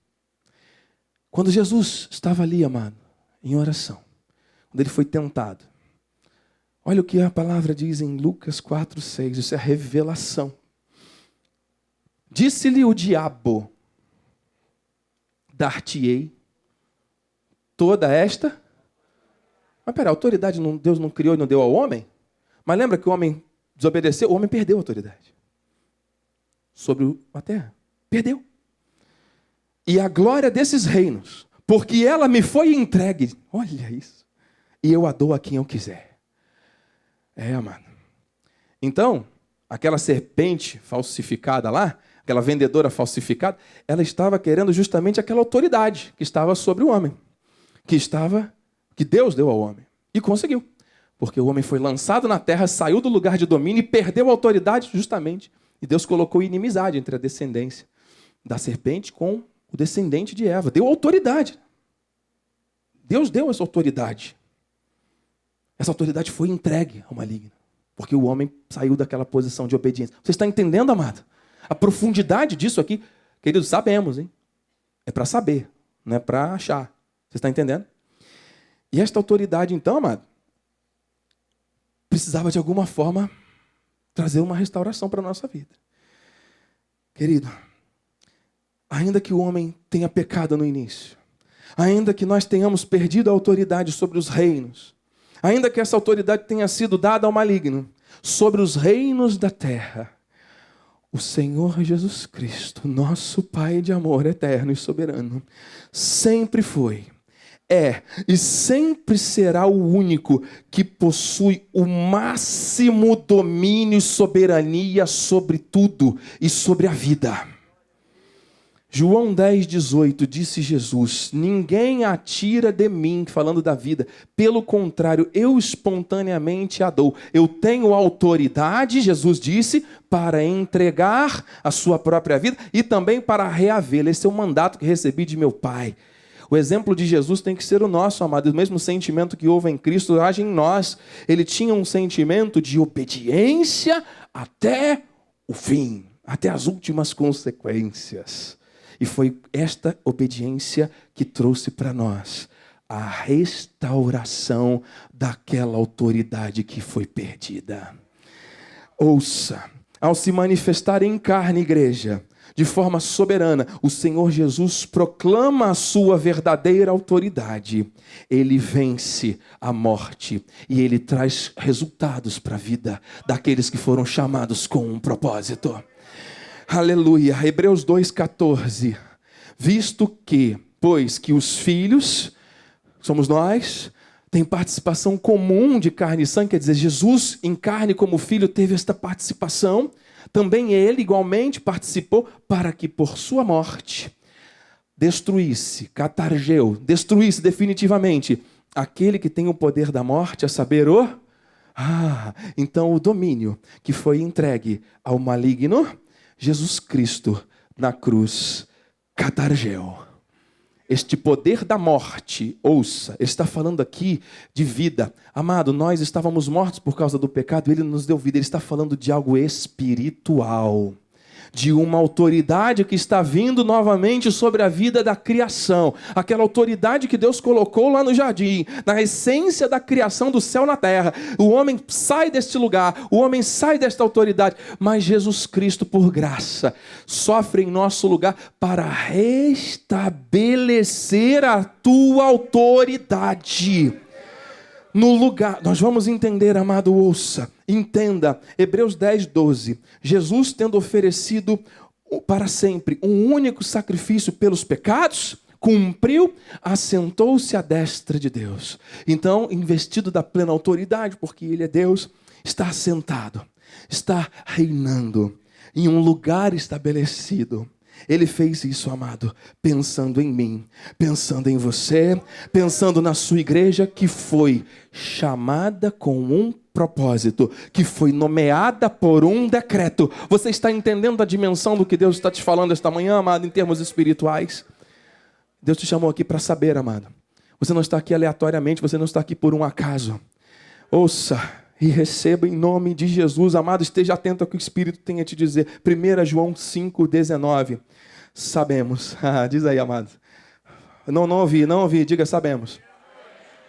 Quando Jesus estava ali, amado, em oração, quando ele foi tentado, olha o que a palavra diz em Lucas 4:6, isso é a revelação. Disse-lhe o diabo, dar-te-ei toda esta... Mas pera, a autoridade Deus não criou e não deu ao homem? Mas lembra que o homem desobedeceu? O homem perdeu a autoridade sobre a terra. Perdeu. E a glória desses reinos, porque ela me foi entregue. Olha isso. E eu a dou a quem eu quiser. Amado. Então, aquela serpente falsificada lá, aquela vendedora falsificada, ela estava querendo justamente aquela autoridade que estava sobre o homem. Que Deus deu ao homem. E conseguiu. Porque o homem foi lançado na terra, saiu do lugar de domínio e perdeu a autoridade justamente. E Deus colocou inimizade entre a descendência da serpente com o descendente de Eva. Deu autoridade. Deus deu essa autoridade. Essa autoridade foi entregue ao maligno. Porque o homem saiu daquela posição de obediência. Você está entendendo, amado? A profundidade disso aqui, queridos, sabemos, hein? É para saber, não é para achar. Você está entendendo? E esta autoridade, então, amado, precisava de alguma forma trazer uma restauração para a nossa vida. Querido, ainda que o homem tenha pecado no início, ainda que nós tenhamos perdido a autoridade sobre os reinos, ainda que essa autoridade tenha sido dada ao maligno, sobre os reinos da terra, o Senhor Jesus Cristo, nosso Pai de amor eterno e soberano, sempre foi, é e sempre será o único que possui o máximo domínio e soberania sobre tudo e sobre a vida. João 10,18, disse Jesus: ninguém a tira de mim, falando da vida, pelo contrário, eu espontaneamente a dou. Eu tenho autoridade, Jesus disse, para entregar a sua própria vida e também para reavê-la. Esse é o mandato que recebi de meu Pai. O exemplo de Jesus tem que ser o nosso, amado. O mesmo sentimento que houve em Cristo age em nós. Ele tinha um sentimento de obediência até o fim, até as últimas consequências. E foi esta obediência que trouxe para nós a restauração daquela autoridade que foi perdida. Ouça, ao se manifestar em carne, igreja, de forma soberana, o Senhor Jesus proclama a sua verdadeira autoridade. Ele vence a morte e ele traz resultados para a vida daqueles que foram chamados com um propósito. Aleluia. Hebreus 2,14. Visto que, pois que os filhos, somos nós, tem participação comum de carne e sangue, quer dizer, Jesus em carne como filho teve esta participação, também ele igualmente participou para que por sua morte destruísse, catargeu, destruísse definitivamente aquele que tem o poder da morte, a saber então o domínio que foi entregue ao maligno, Jesus Cristo na cruz, catargeu. Este poder da morte, ouça, ele está falando aqui de vida. Amado, nós estávamos mortos por causa do pecado, ele nos deu vida. Ele está falando de algo espiritual, de uma autoridade que está vindo novamente sobre a vida da criação. Aquela autoridade que Deus colocou lá no jardim, na essência da criação do céu na terra. O homem sai deste lugar, o homem sai desta autoridade, mas Jesus Cristo, por graça, sofre em nosso lugar para restabelecer a tua autoridade. No lugar, nós vamos entender, amado, ouça, entenda, Hebreus 10:12, Jesus tendo oferecido para sempre um único sacrifício pelos pecados, cumpriu, assentou-se à destra de Deus. Então, investido da plena autoridade, porque Ele é Deus, está assentado, está reinando em um lugar estabelecido. Ele fez isso, amado, pensando em mim, pensando em você, pensando na sua igreja que foi chamada com um propósito, que foi nomeada por um decreto. Você está entendendo a dimensão do que Deus está te falando esta manhã, amado, em termos espirituais? Deus te chamou aqui para saber, amado. Você não está aqui aleatoriamente, você não está aqui por um acaso. Ouça e receba em nome de Jesus, amado, esteja atento ao que o Espírito tem a te dizer. 1 João 5,19. Sabemos. Diz aí, amado. Não ouvi, diga sabemos.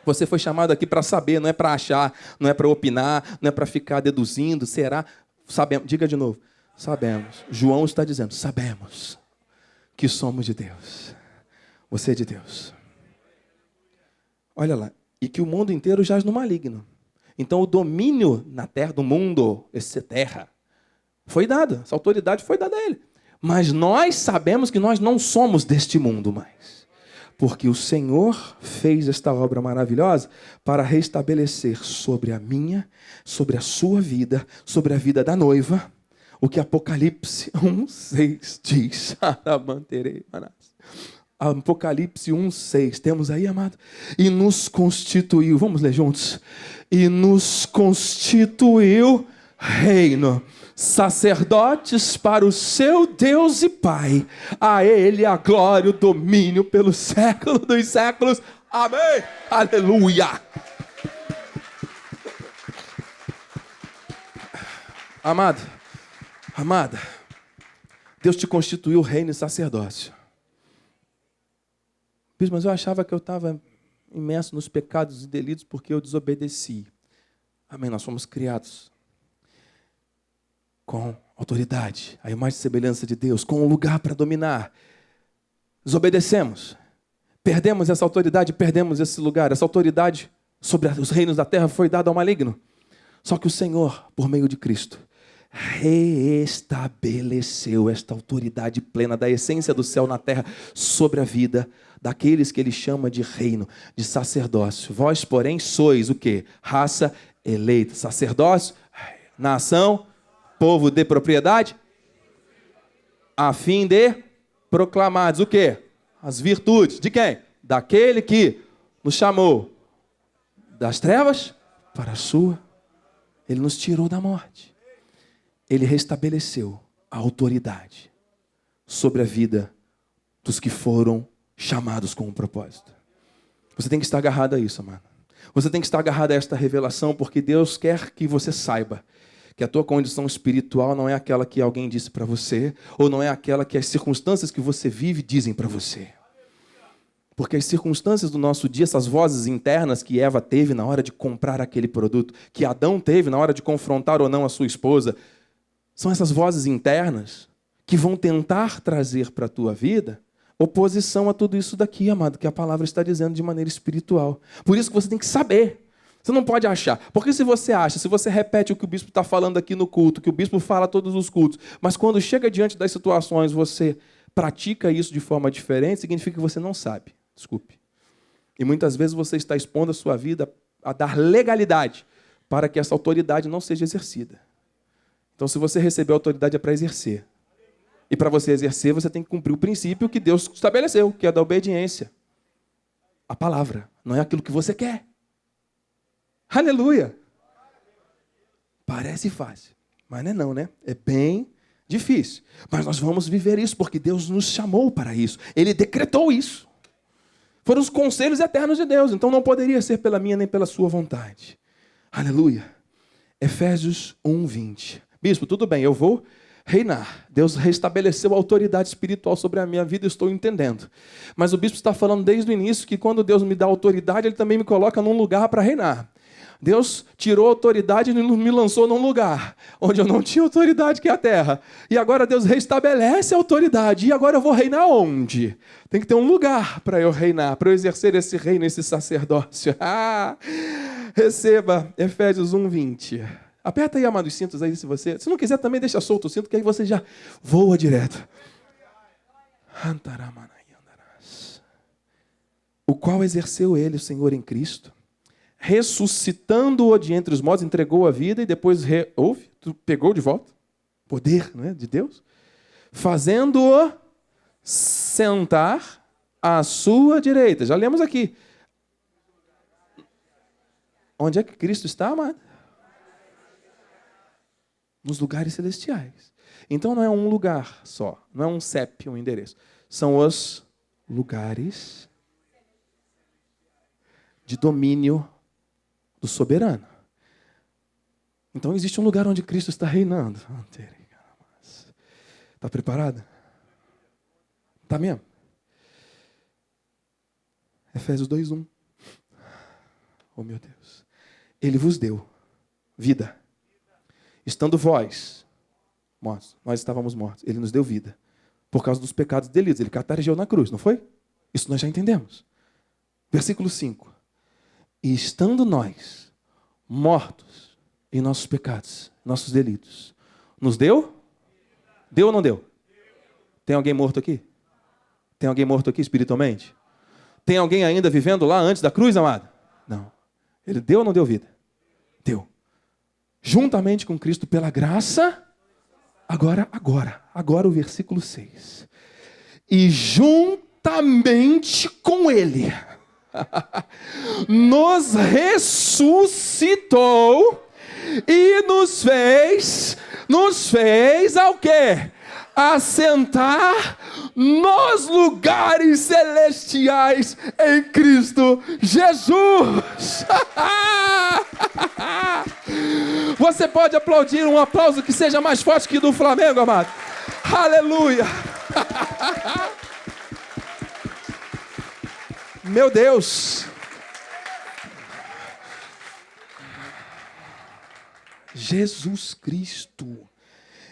Você foi chamado aqui para saber, não é para achar, não é para opinar, não é para ficar deduzindo, será? Sabemos. Diga de novo. Sabemos. João está dizendo, sabemos que somos de Deus. Você é de Deus. Olha lá. E que o mundo inteiro jaz no maligno. Então o domínio na terra do mundo, essa terra, foi dado. Essa autoridade foi dada a ele. Mas nós sabemos que nós não somos deste mundo mais. Porque o Senhor fez esta obra maravilhosa para restabelecer sobre a minha, sobre a sua vida, sobre a vida da noiva, o que Apocalipse 1,6 diz. Apocalipse 1,6. Temos aí, amado? E nos constituiu, vamos ler juntos? E nos constituiu reino, sacerdotes para o seu Deus e Pai. A Ele a glória, o domínio pelo século dos séculos. Amém. Aleluia. Amado, amada, Deus te constituiu reino e sacerdócio. Mas eu achava que eu estava imerso nos pecados e delitos porque eu desobedeci. Amém, nós fomos criados com autoridade, a imagem e semelhança de Deus, com um lugar para dominar. Desobedecemos, perdemos essa autoridade, perdemos esse lugar. Essa autoridade sobre os reinos da terra foi dada ao maligno. Só que o Senhor, por meio de Cristo, reestabeleceu esta autoridade plena da essência do céu na terra sobre a vida daqueles que ele chama de reino, de sacerdócio. Vós, porém, sois o quê? Raça eleita. Sacerdócio, nação, povo de propriedade, a fim de proclamares o quê? As virtudes. De quem? Daquele que nos chamou das trevas para a sua. Ele nos tirou da morte. Ele restabeleceu a autoridade sobre a vida dos que foram chamados com um propósito. Você tem que estar agarrado a isso, amado. Você tem que estar agarrado a esta revelação, porque Deus quer que você saiba que a tua condição espiritual não é aquela que alguém disse para você, ou não é aquela que as circunstâncias que você vive dizem para você. Porque as circunstâncias do nosso dia, essas vozes internas que Eva teve na hora de comprar aquele produto, que Adão teve na hora de confrontar ou não a sua esposa, são essas vozes internas que vão tentar trazer para a tua vida oposição a tudo isso daqui, amado, que a palavra está dizendo de maneira espiritual. Por isso que você tem que saber. Você não pode achar. Porque se você acha, se você repete o que o bispo está falando aqui no culto, que o bispo fala todos os cultos, mas quando chega diante das situações você pratica isso de forma diferente, significa que você não sabe. Desculpe. E muitas vezes você está expondo a sua vida a dar legalidade para que essa autoridade não seja exercida. Então, se você receber a autoridade, é para exercer. E para você exercer, você tem que cumprir o princípio que Deus estabeleceu, que é da obediência. A palavra, não é aquilo que você quer. Aleluia! Parece fácil, mas não é não, né? É bem difícil. Mas nós vamos viver isso, porque Deus nos chamou para isso. Ele decretou isso. Foram os conselhos eternos de Deus, então não poderia ser pela minha nem pela sua vontade. Aleluia! Efésios 1:20. Bispo, tudo bem, eu vou reinar. Deus restabeleceu a autoridade espiritual sobre a minha vida, eu estou entendendo. Mas o bispo está falando desde o início que quando Deus me dá autoridade, Ele também me coloca num lugar para reinar. Deus tirou a autoridade e me lançou num lugar onde eu não tinha autoridade, que é a terra. E agora Deus restabelece a autoridade. E agora eu vou reinar onde? Tem que ter um lugar para eu reinar, para eu exercer esse reino, esse sacerdócio. Receba Efésios 1:20. Aperta aí, amado, os cintos aí, se não quiser também deixa solto o cinto, que aí você já voa direto. O qual exerceu ele, o Senhor em Cristo, ressuscitando-o de entre os mortos, entregou a vida e depois pegou de volta. Poder, não é, de Deus. Fazendo-o sentar à sua direita. Já lemos aqui. Onde é que Cristo está, amado? Nos lugares celestiais. Então não é um lugar só, não é um CEP, um endereço. São os lugares de domínio do soberano. Então existe um lugar onde Cristo está reinando. Está preparado? Está mesmo? Efésios 2:1. Oh meu Deus. Ele vos deu vida. Estando vós mortos, nós estávamos mortos. Ele nos deu vida. Por causa dos pecados e delitos. Ele catarejou na cruz, não foi? Isso nós já entendemos. Versículo 5. E estando nós mortos em nossos pecados, nossos delitos, nos deu? Deu ou não deu? Tem alguém morto aqui? Tem alguém morto aqui espiritualmente? Tem alguém ainda vivendo lá antes da cruz, amado? Não. Ele deu ou não deu vida? Deu. Juntamente com Cristo pela graça, agora o versículo 6. E juntamente com Ele, nos ressuscitou e nos fez ao quê? Assentar nos lugares celestiais em Cristo Jesus. Você pode aplaudir um aplauso que seja mais forte que do Flamengo, amado. Aleluia. Meu Deus. Jesus Cristo.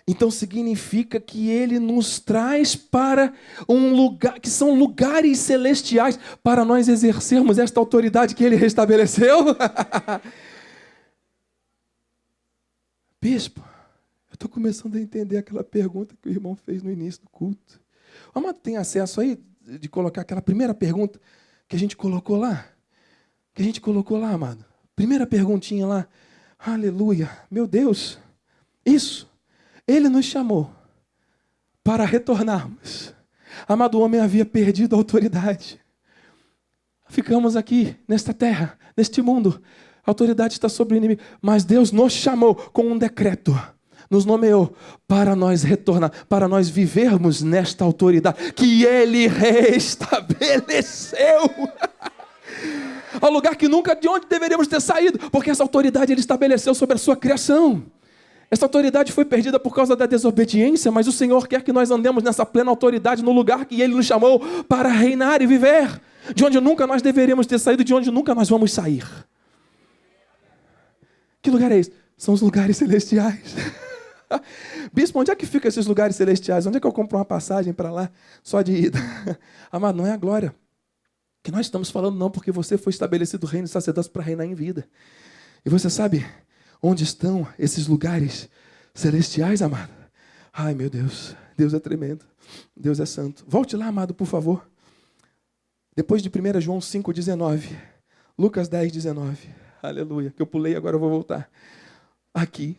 Então significa que Ele nos traz para um lugar, que são lugares celestiais, para nós exercermos esta autoridade que Ele restabeleceu. Bispo, eu Estou começando a entender aquela pergunta que o irmão fez no início do culto. O amado tem acesso aí de colocar aquela primeira pergunta que a gente colocou lá? Que a gente colocou lá, amado. Primeira perguntinha lá. Aleluia. Meu Deus. Isso. Ele nos chamou para retornarmos. Amado, o homem havia perdido a autoridade. Ficamos aqui, nesta terra, neste mundo. A autoridade está sobre o inimigo. Mas Deus nos chamou com um decreto. Nos nomeou para nós retornar, para nós vivermos nesta autoridade que Ele restabeleceu. Ao lugar que nunca de onde deveríamos ter saído, porque essa autoridade Ele estabeleceu sobre a sua criação. Essa autoridade foi perdida por causa da desobediência, mas o Senhor quer que nós andemos nessa plena autoridade no lugar que Ele nos chamou para reinar e viver, de onde nunca nós deveríamos ter saído, de onde nunca nós vamos sair. Que lugar é esse? São os lugares celestiais. Bispo, onde é que ficam esses lugares celestiais? Onde é que eu compro uma passagem para lá só de ida? Amado, não é a glória que nós estamos falando, não, porque você foi estabelecido reino e sacerdócio para reinar em vida. E você sabe onde estão esses lugares celestiais, amado? Ai, meu Deus, Deus é tremendo, Deus é santo. Volte lá, amado, por favor. Depois de 1 João 5,19, Lucas 10,19. Aleluia, que eu pulei, agora eu vou voltar. Aqui,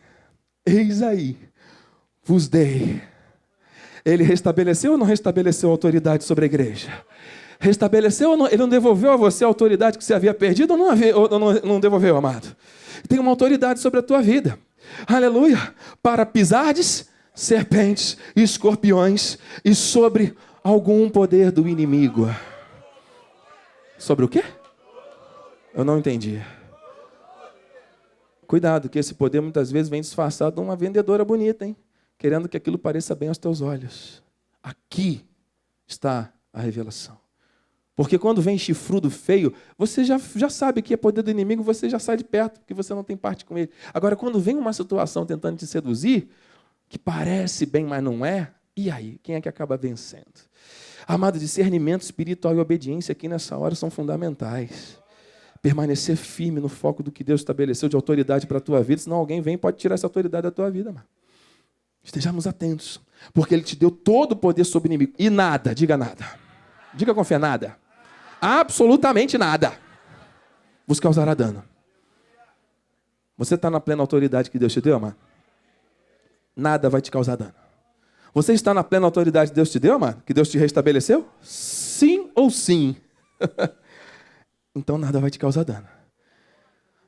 eis aí, vos dei. Ele restabeleceu ou não restabeleceu a autoridade sobre a igreja? Restabeleceu ou não? Ele não devolveu a você a autoridade que você havia perdido ou não devolveu, amado? Tem uma autoridade sobre a tua vida. Aleluia. Para pisardes serpentes e escorpiões e sobre algum poder do inimigo. Sobre o quê? Eu não entendi. Cuidado, que esse poder muitas vezes vem disfarçado de uma vendedora bonita, hein? Querendo que aquilo pareça bem aos teus olhos. Aqui está a revelação. Porque quando vem chifrudo feio, você já sabe que é poder do inimigo, você já sai de perto, porque você não tem parte com ele. Agora, quando vem uma situação tentando te seduzir, que parece bem, mas não é, e aí? Quem é que acaba vencendo? Amado, discernimento espiritual e obediência aqui nessa hora são fundamentais. Permanecer firme no foco do que Deus estabeleceu de autoridade para a tua vida, senão alguém vem e pode tirar essa autoridade da tua vida, mano. Estejamos atentos, porque Ele te deu todo o poder sobre o inimigo. E nada, diga nada. Diga com fé, nada. Absolutamente nada vos causará dano. Você está na plena autoridade que Deus te deu, mano? Nada vai te causar dano. Você está na plena autoridade que Deus te deu, mano? Que Deus te restabeleceu? Sim ou sim? Então nada vai te causar dano.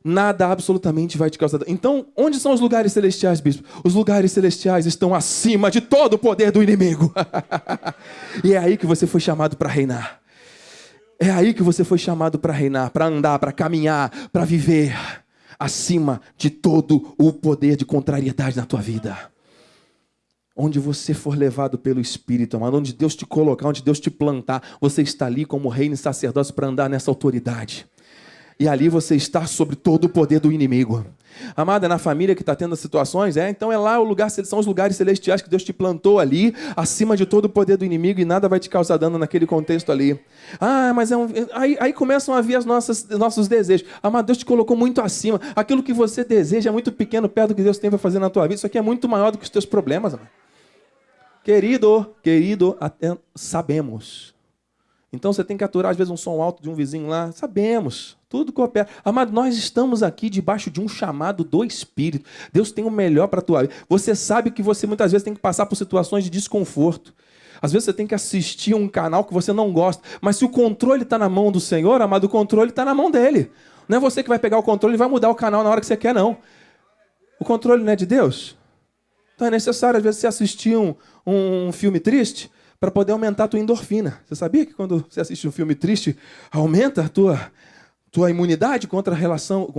Nada absolutamente vai te causar dano. Então, onde são os lugares celestiais, bispo? Os lugares celestiais estão acima de todo o poder do inimigo. E é aí que você foi chamado para reinar. É aí que você foi chamado para reinar, para andar, para caminhar, para viver acima de todo o poder de contrariedade na tua vida. Onde você for levado pelo Espírito, amado, onde Deus te colocar, onde Deus te plantar, você está ali como reino e sacerdócio para andar nessa autoridade. E ali você está sobre todo o poder do inimigo. Amada, é na família que está tendo as situações, então é lá o lugar, são os lugares celestiais que Deus te plantou ali, acima de todo o poder do inimigo, e nada vai te causar dano naquele contexto ali. Mas aí começam a vir nossos desejos. Amado, Deus te colocou muito acima. Aquilo que você deseja é muito pequeno perto do que Deus tem para fazer na tua vida. Isso aqui é muito maior do que os teus problemas, amado. Querido, até sabemos. Então você tem que aturar às vezes um som alto de um vizinho lá. Sabemos, tudo coopera. Amado, nós estamos aqui debaixo de um chamado do Espírito. Deus tem o melhor para a tua vida. Você sabe que você muitas vezes tem que passar por situações de desconforto. Às vezes você tem que assistir um canal que você não gosta. Mas se o controle está na mão do Senhor, amado, o controle está na mão dele. Não é você que vai pegar o controle e vai mudar o canal na hora que você quer, não. O controle não é de Deus? Então é necessário às vezes você assistir um filme triste para poder aumentar a tua endorfina. Você sabia que quando você assiste um filme triste, aumenta a tua imunidade com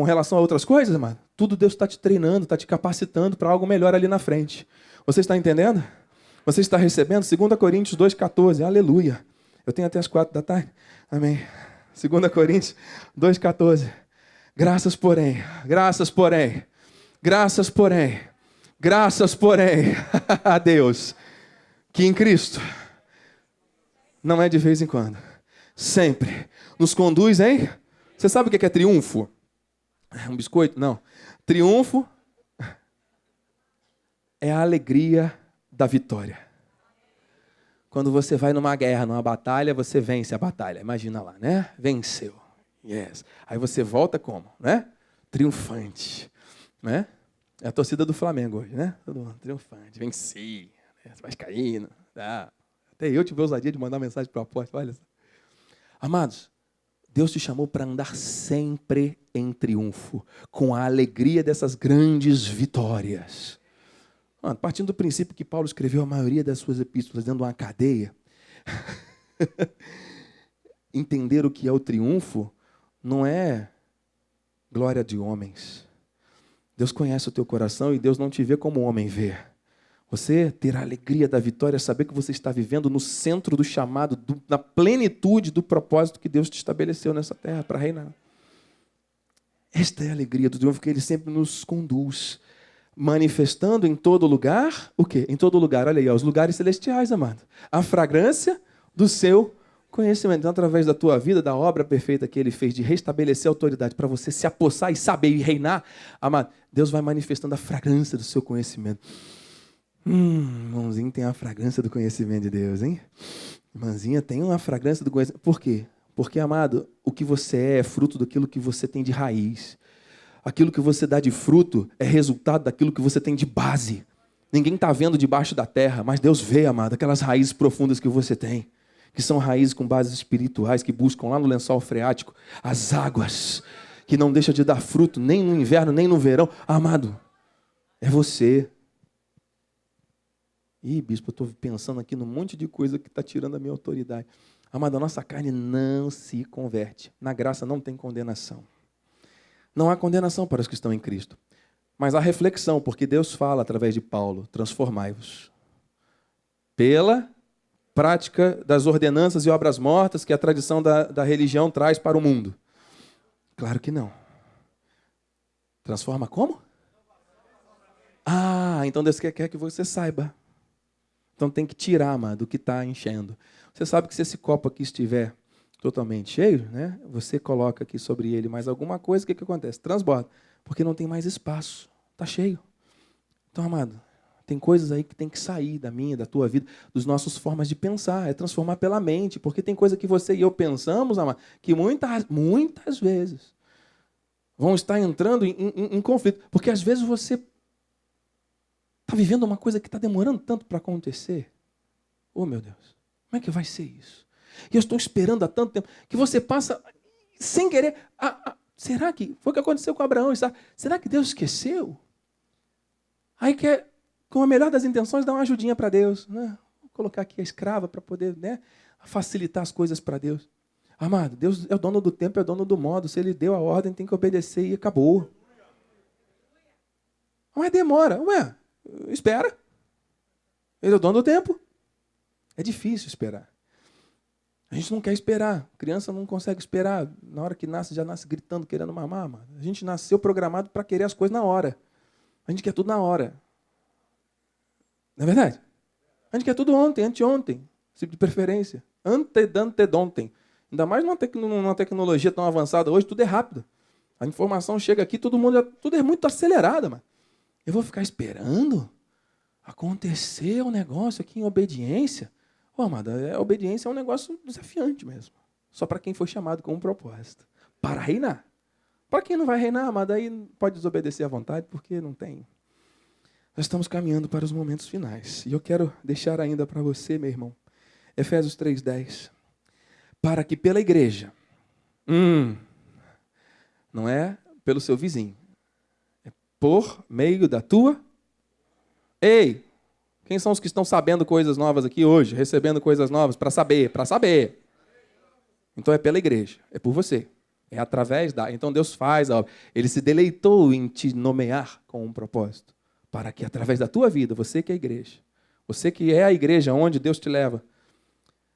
relação a outras coisas, mano? Tudo Deus está te treinando, está te capacitando para algo melhor ali na frente. Você está entendendo? Você está recebendo? 2 Coríntios 2,14. Aleluia. Eu tenho até as 4 da tarde. Amém. 2 Coríntios 2,14. Graças porém a Deus, que em Cristo não é de vez em quando, sempre nos conduz em... Você sabe o que é triunfo? Um biscoito? Não. Triunfo é a alegria da vitória. Quando você vai numa guerra, numa batalha, você vence a batalha. Imagina lá, né? Venceu. Yes. Aí você volta como? Né? Triunfante. Né? É a torcida do Flamengo hoje, né? Todo mundo triunfante. Venci. Né? Vascaíno. Tá. Até eu tive a ousadia de mandar mensagem para o apóstolo. Olha só. Amados, Deus te chamou para andar sempre em triunfo, com a alegria dessas grandes vitórias. Mano, partindo do princípio que Paulo escreveu a maioria das suas epístolas dentro de uma cadeia, entender o que é o triunfo não é glória de homens. Deus conhece o teu coração e Deus não te vê como o homem vê. Você ter a alegria da vitória, saber que você está vivendo no centro do chamado, na plenitude do propósito que Deus te estabeleceu nessa terra para reinar. Esta é a alegria do triunfo que Ele sempre nos conduz, manifestando em todo lugar, o quê? Em todo lugar, olha aí, os lugares celestiais, amado. A fragrância do seu conhecimento. Então, através da tua vida, da obra perfeita que Ele fez de restabelecer a autoridade para você se apossar e saber e reinar, amado, Deus vai manifestando a fragrância do seu conhecimento. Irmãozinho tem a fragrância do conhecimento de Deus, hein? Irmãzinha tem uma fragrância do conhecimento. Por quê? Porque, amado, o que você é fruto daquilo que você tem de raiz. Aquilo que você dá de fruto é resultado daquilo que você tem de base. Ninguém está vendo debaixo da terra, mas Deus vê, amado, aquelas raízes profundas que você tem, que são raízes com bases espirituais, que buscam lá no lençol freático as águas, que não deixam de dar fruto, nem no inverno, nem no verão. Amado, é você. Ih, bispo, eu estou pensando aqui num monte de coisa que está tirando a minha autoridade. Amado, a nossa carne não se converte. Na graça não tem condenação. Não há condenação para os que estão em Cristo. Mas há reflexão, porque Deus fala através de Paulo, transformai-vos. Pela prática das ordenanças e obras mortas que a tradição da religião traz para o mundo. Claro que não. Transforma como? Então Deus quer que você saiba. Então tem que tirar, amado, o que está enchendo. Você sabe que se esse copo aqui estiver totalmente cheio, né? Você coloca aqui sobre ele mais alguma coisa, o que acontece? Transborda, porque não tem mais espaço, está cheio. Então, amado, tem coisas aí que tem que sair da minha, da tua vida, dos nossas formas de pensar, é transformar pela mente, porque tem coisa que você e eu pensamos, amado, que muitas vezes vão estar entrando em conflito, porque às vezes você está vivendo uma coisa que está demorando tanto para acontecer. Oh, meu Deus, como é que vai ser isso? E eu estou esperando há tanto tempo que você passa sem querer. Será que foi o que aconteceu com Abraão? Será que Deus esqueceu? Aí quer, com a melhor das intenções, dar uma ajudinha para Deus. Né? Vou colocar aqui a escrava para poder, né, facilitar as coisas para Deus. Amado, Deus é o dono do tempo, é o dono do modo. Se Ele deu a ordem, tem que obedecer e acabou. Mas demora. Espera. Ele é o dono do tempo. É difícil esperar. A gente não quer esperar. A criança não consegue esperar. Na hora que nasce, já nasce gritando, querendo mamar. Mano. A gente nasceu programado para querer as coisas na hora. A gente quer tudo na hora. Não é verdade? A gente quer tudo ontem, anteontem. Tipo de preferência. Antedontem. Ainda mais numa tecnologia tão avançada hoje, tudo é rápido. A informação chega aqui, tudo é muito acelerado. Mano. Eu vou ficar esperando acontecer um negócio aqui em obediência? Amado, a obediência é um negócio desafiante mesmo. Só para quem foi chamado com um propósito. Para reinar. Para quem não vai reinar, amado, aí pode desobedecer à vontade, porque não tem. Nós estamos caminhando para os momentos finais. E eu quero deixar ainda para você, meu irmão, Efésios 3:10. Para que pela igreja, não é pelo seu vizinho, é por meio da tua. Ei! Quem são os que estão sabendo coisas novas aqui hoje, recebendo coisas novas para saber? Então é pela igreja, é por você. É através da... Então Deus faz a obra. Ele se deleitou em te nomear com um propósito, para que através da tua vida, você que é a igreja, você que é a igreja onde Deus te leva,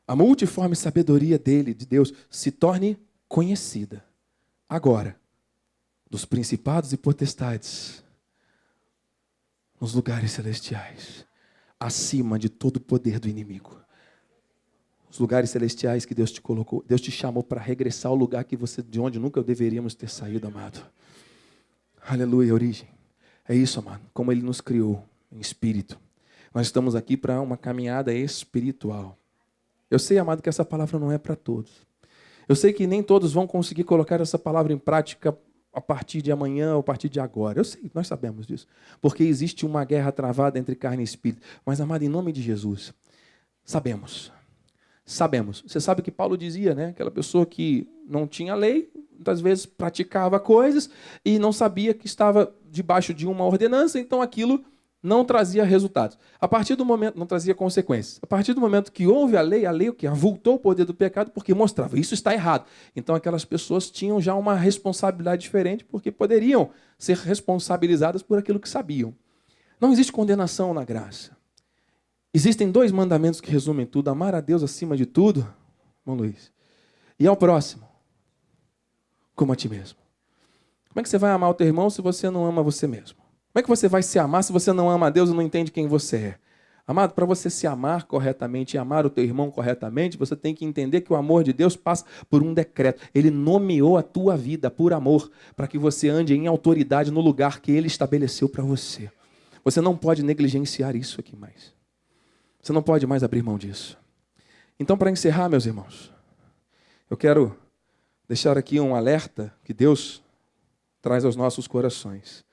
a multiforme sabedoria dele, de Deus, se torne conhecida. Agora, dos principados e potestades, nos lugares celestiais, acima de todo o poder do inimigo. Os lugares celestiais que Deus te colocou, Deus te chamou para regressar ao lugar de onde nunca deveríamos ter saído, amado. Aleluia, origem. É isso, amado, como Ele nos criou. em espírito. Nós estamos aqui para uma caminhada espiritual. Eu sei, amado, que essa palavra não é para todos. Eu sei que nem todos vão conseguir colocar essa palavra em prática a partir de amanhã ou a partir de agora. Eu sei, nós sabemos disso. Porque existe uma guerra travada entre carne e espírito. Mas, amado, em nome de Jesus, sabemos. Você sabe que Paulo dizia, né? Aquela pessoa que não tinha lei, muitas vezes praticava coisas e não sabia que estava debaixo de uma ordenança, então aquilo não trazia resultados. A partir do momento, não trazia consequências. A partir do momento que houve a lei o que? Avultou o poder do pecado porque mostrava, isso está errado. Então aquelas pessoas tinham já uma responsabilidade diferente porque poderiam ser responsabilizadas por aquilo que sabiam. Não existe condenação na graça. Existem 2 mandamentos que resumem tudo: amar a Deus acima de tudo, irmão Luiz, e ao próximo como a ti mesmo. Como é que você vai amar o teu irmão se você não ama você mesmo? Como é que você vai se amar se você não ama a Deus e não entende quem você é? Amado, para você se amar corretamente e amar o teu irmão corretamente, você tem que entender que o amor de Deus passa por um decreto. Ele nomeou a tua vida por amor, para que você ande em autoridade no lugar que Ele estabeleceu para você. Você não pode negligenciar isso aqui mais. Você não pode mais abrir mão disso. Então, para encerrar, meus irmãos, eu quero deixar aqui um alerta que Deus traz aos nossos corações.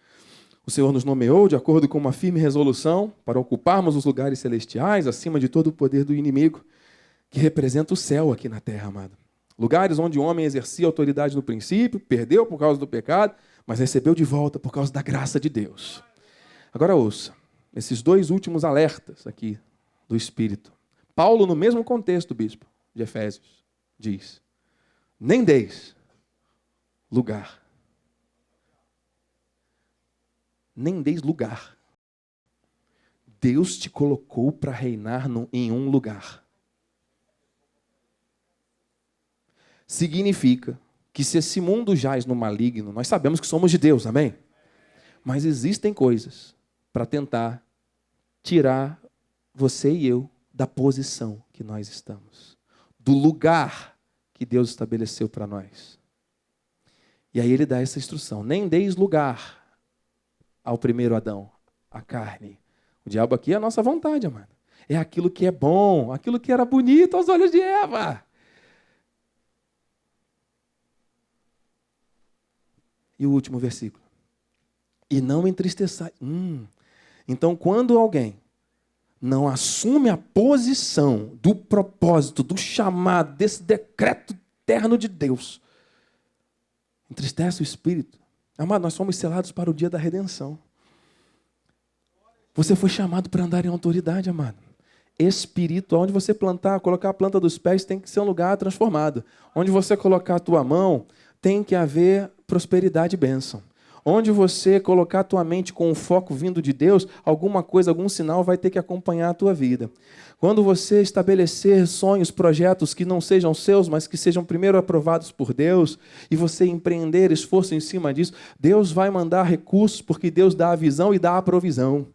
O Senhor nos nomeou de acordo com uma firme resolução para ocuparmos os lugares celestiais acima de todo o poder do inimigo, que representa o céu aqui na terra, amado. Lugares onde o homem exercia autoridade no princípio, perdeu por causa do pecado, mas recebeu de volta por causa da graça de Deus. Agora ouça, esses 2 últimos alertas aqui do Espírito. Paulo, no mesmo contexto, bispo, de Efésios, diz: nem deis lugar. Nem deis lugar. Deus te colocou para reinar em um lugar. Significa que se esse mundo jaz no maligno, nós sabemos que somos de Deus, amém? Mas existem coisas para tentar tirar você e eu da posição que nós estamos, do lugar que Deus estabeleceu para nós. E aí ele dá essa instrução: nem deis lugar ao primeiro Adão, a carne. O diabo aqui é a nossa vontade, amado. É aquilo que é bom, aquilo que era bonito aos olhos de Eva. E o último versículo: e não entristeçai. Então, quando alguém não assume a posição do propósito, do chamado, desse decreto eterno de Deus, entristece o espírito. Amado, nós somos selados para o dia da redenção. Você foi chamado para andar em autoridade, amado. Espírito, onde você plantar, colocar a planta dos pés, tem que ser um lugar transformado. Onde você colocar a tua mão, tem que haver prosperidade e bênção. Onde você colocar a tua mente com o foco vindo de Deus, alguma coisa, algum sinal vai ter que acompanhar a tua vida. Quando você estabelecer sonhos, projetos que não sejam seus, mas que sejam primeiro aprovados por Deus, e você empreender esforço em cima disso, Deus vai mandar recursos, porque Deus dá a visão e dá a provisão.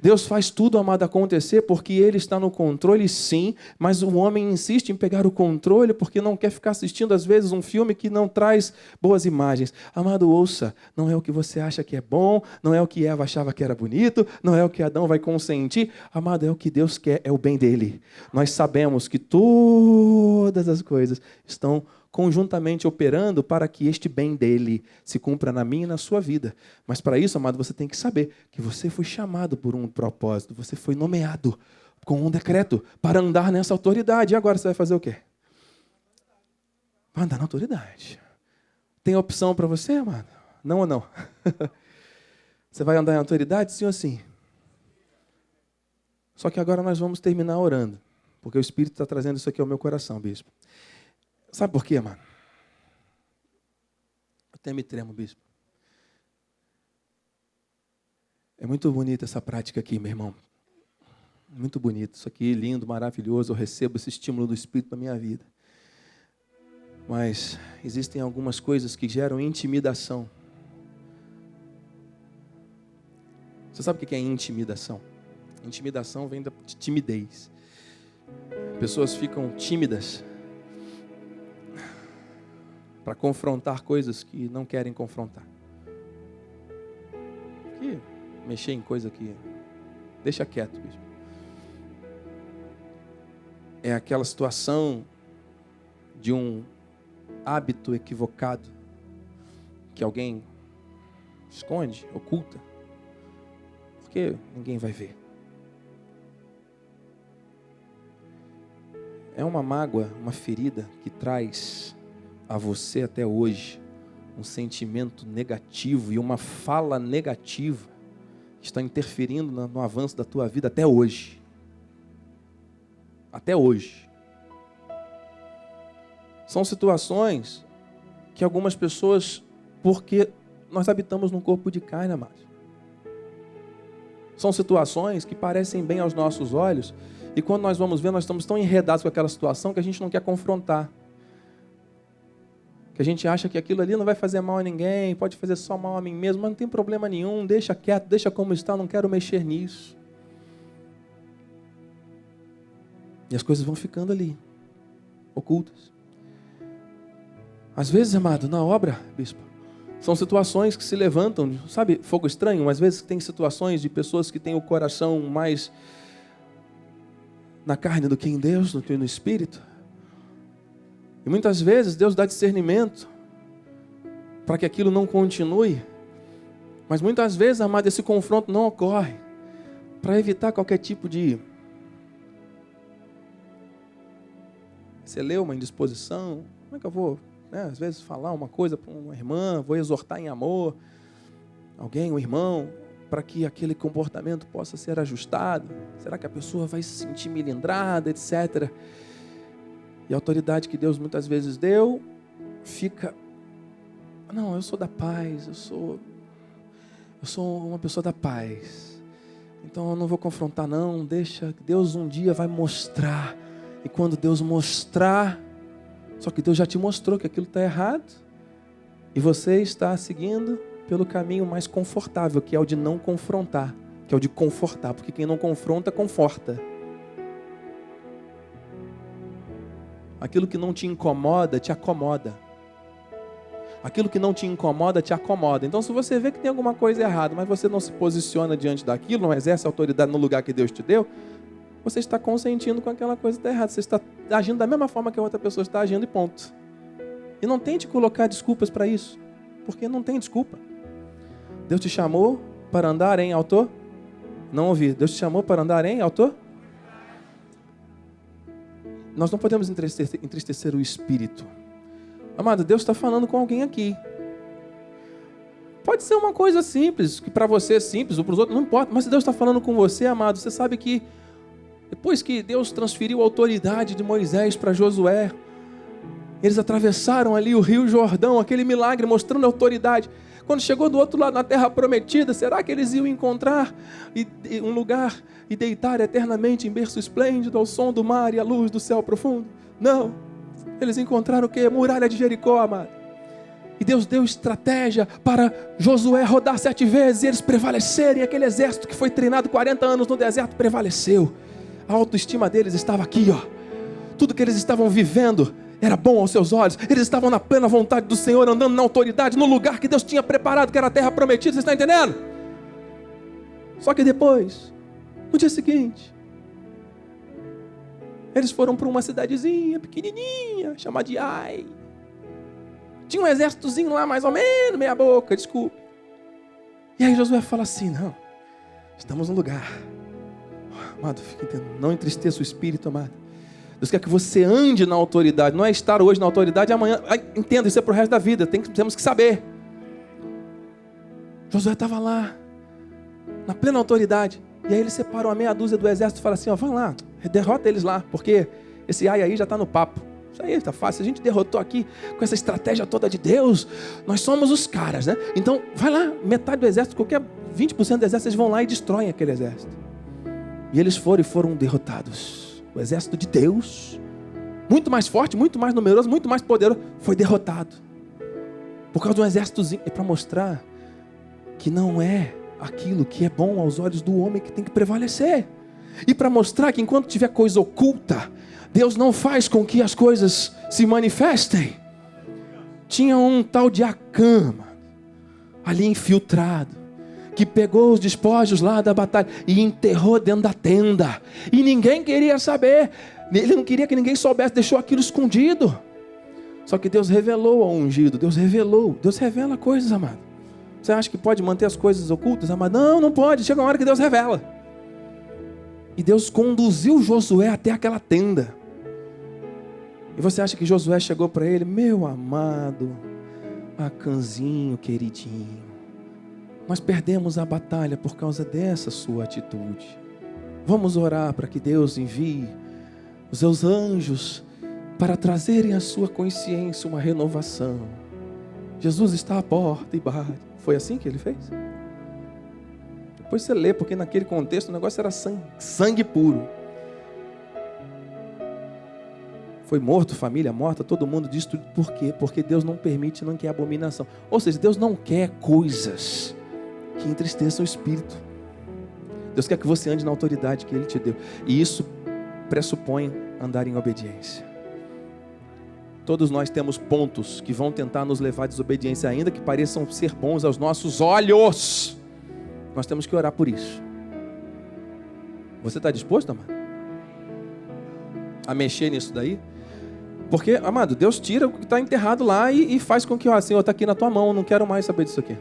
Deus faz tudo, amado, acontecer porque Ele está no controle, sim, mas o homem insiste em pegar o controle porque não quer ficar assistindo, às vezes, um filme que não traz boas imagens. Amado, ouça, não é o que você acha que é bom, não é o que Eva achava que era bonito, não é o que Adão vai consentir. Amado, é o que Deus quer, é o bem dele. Nós sabemos que todas as coisas estão conjuntamente operando para que este bem dele se cumpra na minha e na sua vida. Mas para isso, amado, você tem que saber que você foi chamado por um propósito, você foi nomeado com um decreto para andar nessa autoridade. E agora você vai fazer o quê? Vai andar na autoridade. Tem opção para você, amado? Não ou não? Você vai andar em autoridade, sim ou sim? Só que agora nós vamos terminar orando, porque o Espírito está trazendo isso aqui ao meu coração, bispo. Sabe por quê, mano? Eu até me tremo, bispo. É muito bonita essa prática aqui, meu irmão. Muito bonito. Isso aqui, lindo, maravilhoso. Eu recebo esse estímulo do Espírito na minha vida. Mas existem algumas coisas que geram intimidação. Você sabe o que é intimidação? Intimidação vem de timidez. Pessoas ficam tímidas para confrontar coisas que não querem confrontar. Que mexer em coisa que Deixa quieto, bispo. É aquela situação de um hábito equivocado que alguém esconde, oculta, porque ninguém vai ver. É uma mágoa, uma ferida que traz a você até hoje um sentimento negativo e uma fala negativa que está interferindo no avanço da tua vida até hoje. Até hoje. São situações que algumas pessoas, porque nós habitamos num corpo de carne, amados. São situações que parecem bem aos nossos olhos, e quando nós vamos ver, nós estamos tão enredados com aquela situação que a gente não quer confrontar. Que a gente acha que aquilo ali não vai fazer mal a ninguém, pode fazer só mal a mim mesmo, mas não tem problema nenhum, deixa quieto, deixa como está, não quero mexer nisso. E as coisas vão ficando ali, ocultas. Às vezes, amado, na obra, bispo, são situações que se levantam, sabe, fogo estranho, às vezes tem situações de pessoas que têm o coração mais na carne do que em Deus, do que no Espírito. E muitas vezes Deus dá discernimento para que aquilo não continue. Mas muitas vezes, amado, esse confronto não ocorre para evitar qualquer tipo de celeuma, indisposição. Como é que eu vou, às vezes, falar uma coisa para uma irmã, vou exortar em amor alguém, um irmão, para que aquele comportamento possa ser ajustado? Será que a pessoa vai se sentir melindrada, etc.? E a autoridade que Deus muitas vezes deu, fica, não, eu sou da paz, eu sou uma pessoa da paz. Então eu não vou confrontar não, deixa, Deus um dia vai mostrar. E quando Deus mostrar, só que Deus já te mostrou que aquilo está errado, e você está seguindo pelo caminho mais confortável, que é o de não confrontar, que é o de confortar, porque quem não confronta, conforta. Aquilo que não te incomoda, te acomoda. Aquilo que não te incomoda, te acomoda. Então, se você vê que tem alguma coisa errada, mas você não se posiciona diante daquilo, não exerce autoridade no lugar que Deus te deu, você está consentindo com aquela coisa que está errada. Você está agindo da mesma forma que a outra pessoa está agindo e ponto. E não tente colocar desculpas para isso, porque não tem desculpa. Deus te chamou para andar em autor? Não ouvi. Deus te chamou para andar em autor? Nós não podemos entristecer o Espírito. Amado, Deus está falando com alguém aqui. Pode ser uma coisa simples, que para você é simples, ou para os outros, não importa. Mas se Deus está falando com você, amado, você sabe que depois que Deus transferiu a autoridade de Moisés para Josué, eles atravessaram ali o rio Jordão, aquele milagre mostrando a autoridade. Quando chegou do outro lado, na terra prometida, será que eles iam encontrar um lugar e deitar eternamente em berço esplêndido ao som do mar e à luz do céu profundo? Não. Eles encontraram o quê? Muralha de Jericó, amado. E Deus deu estratégia para Josué rodar 7 vezes e eles prevalecerem. Aquele exército que foi treinado 40 anos no deserto prevaleceu. A autoestima deles estava aqui, ó. Tudo que eles estavam vivendo era bom aos seus olhos. Eles estavam na plena vontade do Senhor, andando na autoridade, no lugar que Deus tinha preparado, que era a terra prometida. Você está entendendo? Só que depois, no dia seguinte, eles foram para uma cidadezinha pequenininha, chamada de Ai. Tinha um exércitozinho lá, mais ou menos, meia boca, desculpe. E aí Josué fala assim, não, estamos no lugar. Amado, fica entendendo, não entristeça o espírito, amado. Deus quer que você ande na autoridade. Não é estar hoje na autoridade e amanhã. Entenda, isso é para o resto da vida. Temos que saber. Josué estava lá, na plena autoridade. E aí ele separa uma meia dúzia do exército e fala assim, ó, vai lá, derrota eles lá, porque esse ai aí já está no papo. Isso aí está fácil. A gente derrotou aqui com essa estratégia toda de Deus. Nós somos os caras, né? Então, vai lá, metade do exército, qualquer 20% do exército, eles vão lá e destroem aquele exército. E eles foram derrotados. O exército de Deus, muito mais forte, muito mais numeroso, muito mais poderoso, foi derrotado. Por causa de um exércitozinho. É para mostrar que não é aquilo que é bom aos olhos do homem que tem que prevalecer. E para mostrar que enquanto tiver coisa oculta, Deus não faz com que as coisas se manifestem. Tinha um tal de Acã, ali infiltrado. que pegou os despojos lá da batalha e enterrou dentro da tenda. E ninguém queria saber. Ele não queria que ninguém soubesse, deixou aquilo escondido. Só que Deus revelou ao ungido, Deus revelou. Deus revela coisas, amado. Você acha que pode manter as coisas ocultas, amado? Não, não pode. Chega uma hora que Deus revela. E Deus conduziu Josué até aquela tenda. E você acha que Josué chegou para ele: meu amado, Acãozinho queridinho, nós perdemos a batalha por causa dessa sua atitude. Vamos orar para que Deus envie os seus anjos para trazerem à sua consciência uma renovação. Jesus está à porta e bate. Foi assim que ele fez? Depois você lê, porque naquele contexto o negócio era sangue puro. Foi morto, família morta, todo mundo destruído. Por quê? Porque Deus não permite, não quer abominação. Ou seja, Deus não quer coisas que entristeçam o espírito. Deus quer que você ande na autoridade que Ele te deu. E isso pressupõe andar em obediência. Todos nós temos pontos que vão tentar nos levar à desobediência, ainda que pareçam ser bons aos nossos olhos. Nós temos que orar por isso. Você está disposto, amado, a mexer nisso daí? Porque, amado, Deus tira o que está enterrado lá e faz com que, ó, Senhor, está aqui na tua mão, não quero mais saber disso aqui.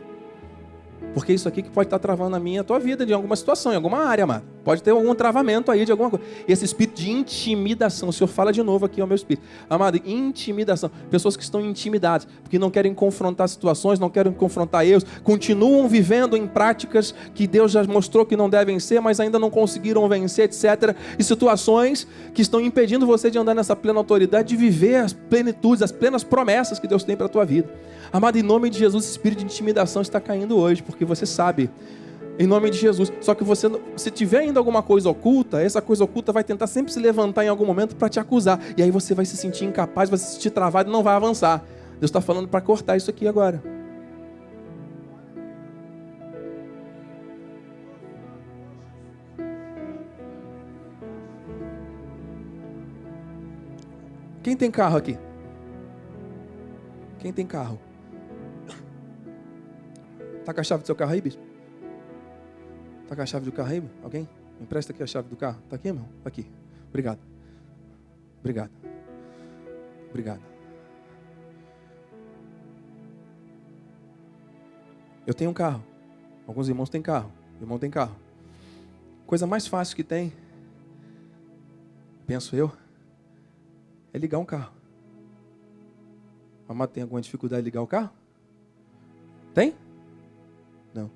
Porque isso aqui que pode estar travando a minha e a tua vida de alguma situação, em alguma área, amado. Pode ter algum travamento aí de alguma coisa. Esse espírito de intimidação, o Senhor fala de novo aqui ao meu espírito. Amado, intimidação. Pessoas que estão intimidadas, porque não querem confrontar situações, não querem confrontar erros, continuam vivendo em práticas que Deus já mostrou que não devem ser, mas ainda não conseguiram vencer, etc. E situações que estão impedindo você de andar nessa plena autoridade, de viver as plenitudes, as plenas promessas que Deus tem para a tua vida. Amado, em nome de Jesus, esse espírito de intimidação está caindo hoje, porque você sabe, em nome de Jesus. Só que você, se tiver ainda alguma coisa oculta, essa coisa oculta vai tentar sempre se levantar em algum momento para te acusar. E aí você vai se sentir incapaz, vai se sentir travado e não vai avançar. Deus está falando para cortar isso aqui agora. Quem tem carro aqui? Quem tem carro? Está com a chave do seu carro aí, bispo? Está com a chave do carro aí? Alguém? Me empresta aqui a chave do carro. Está aqui, irmão? Está aqui. Obrigado. Obrigado. Obrigado. Eu tenho um carro. Alguns irmãos têm carro. Meu irmão tem carro. Coisa mais fácil que tem, penso eu, é ligar um carro. Amado, tem alguma dificuldade de ligar o carro? Tem? Não.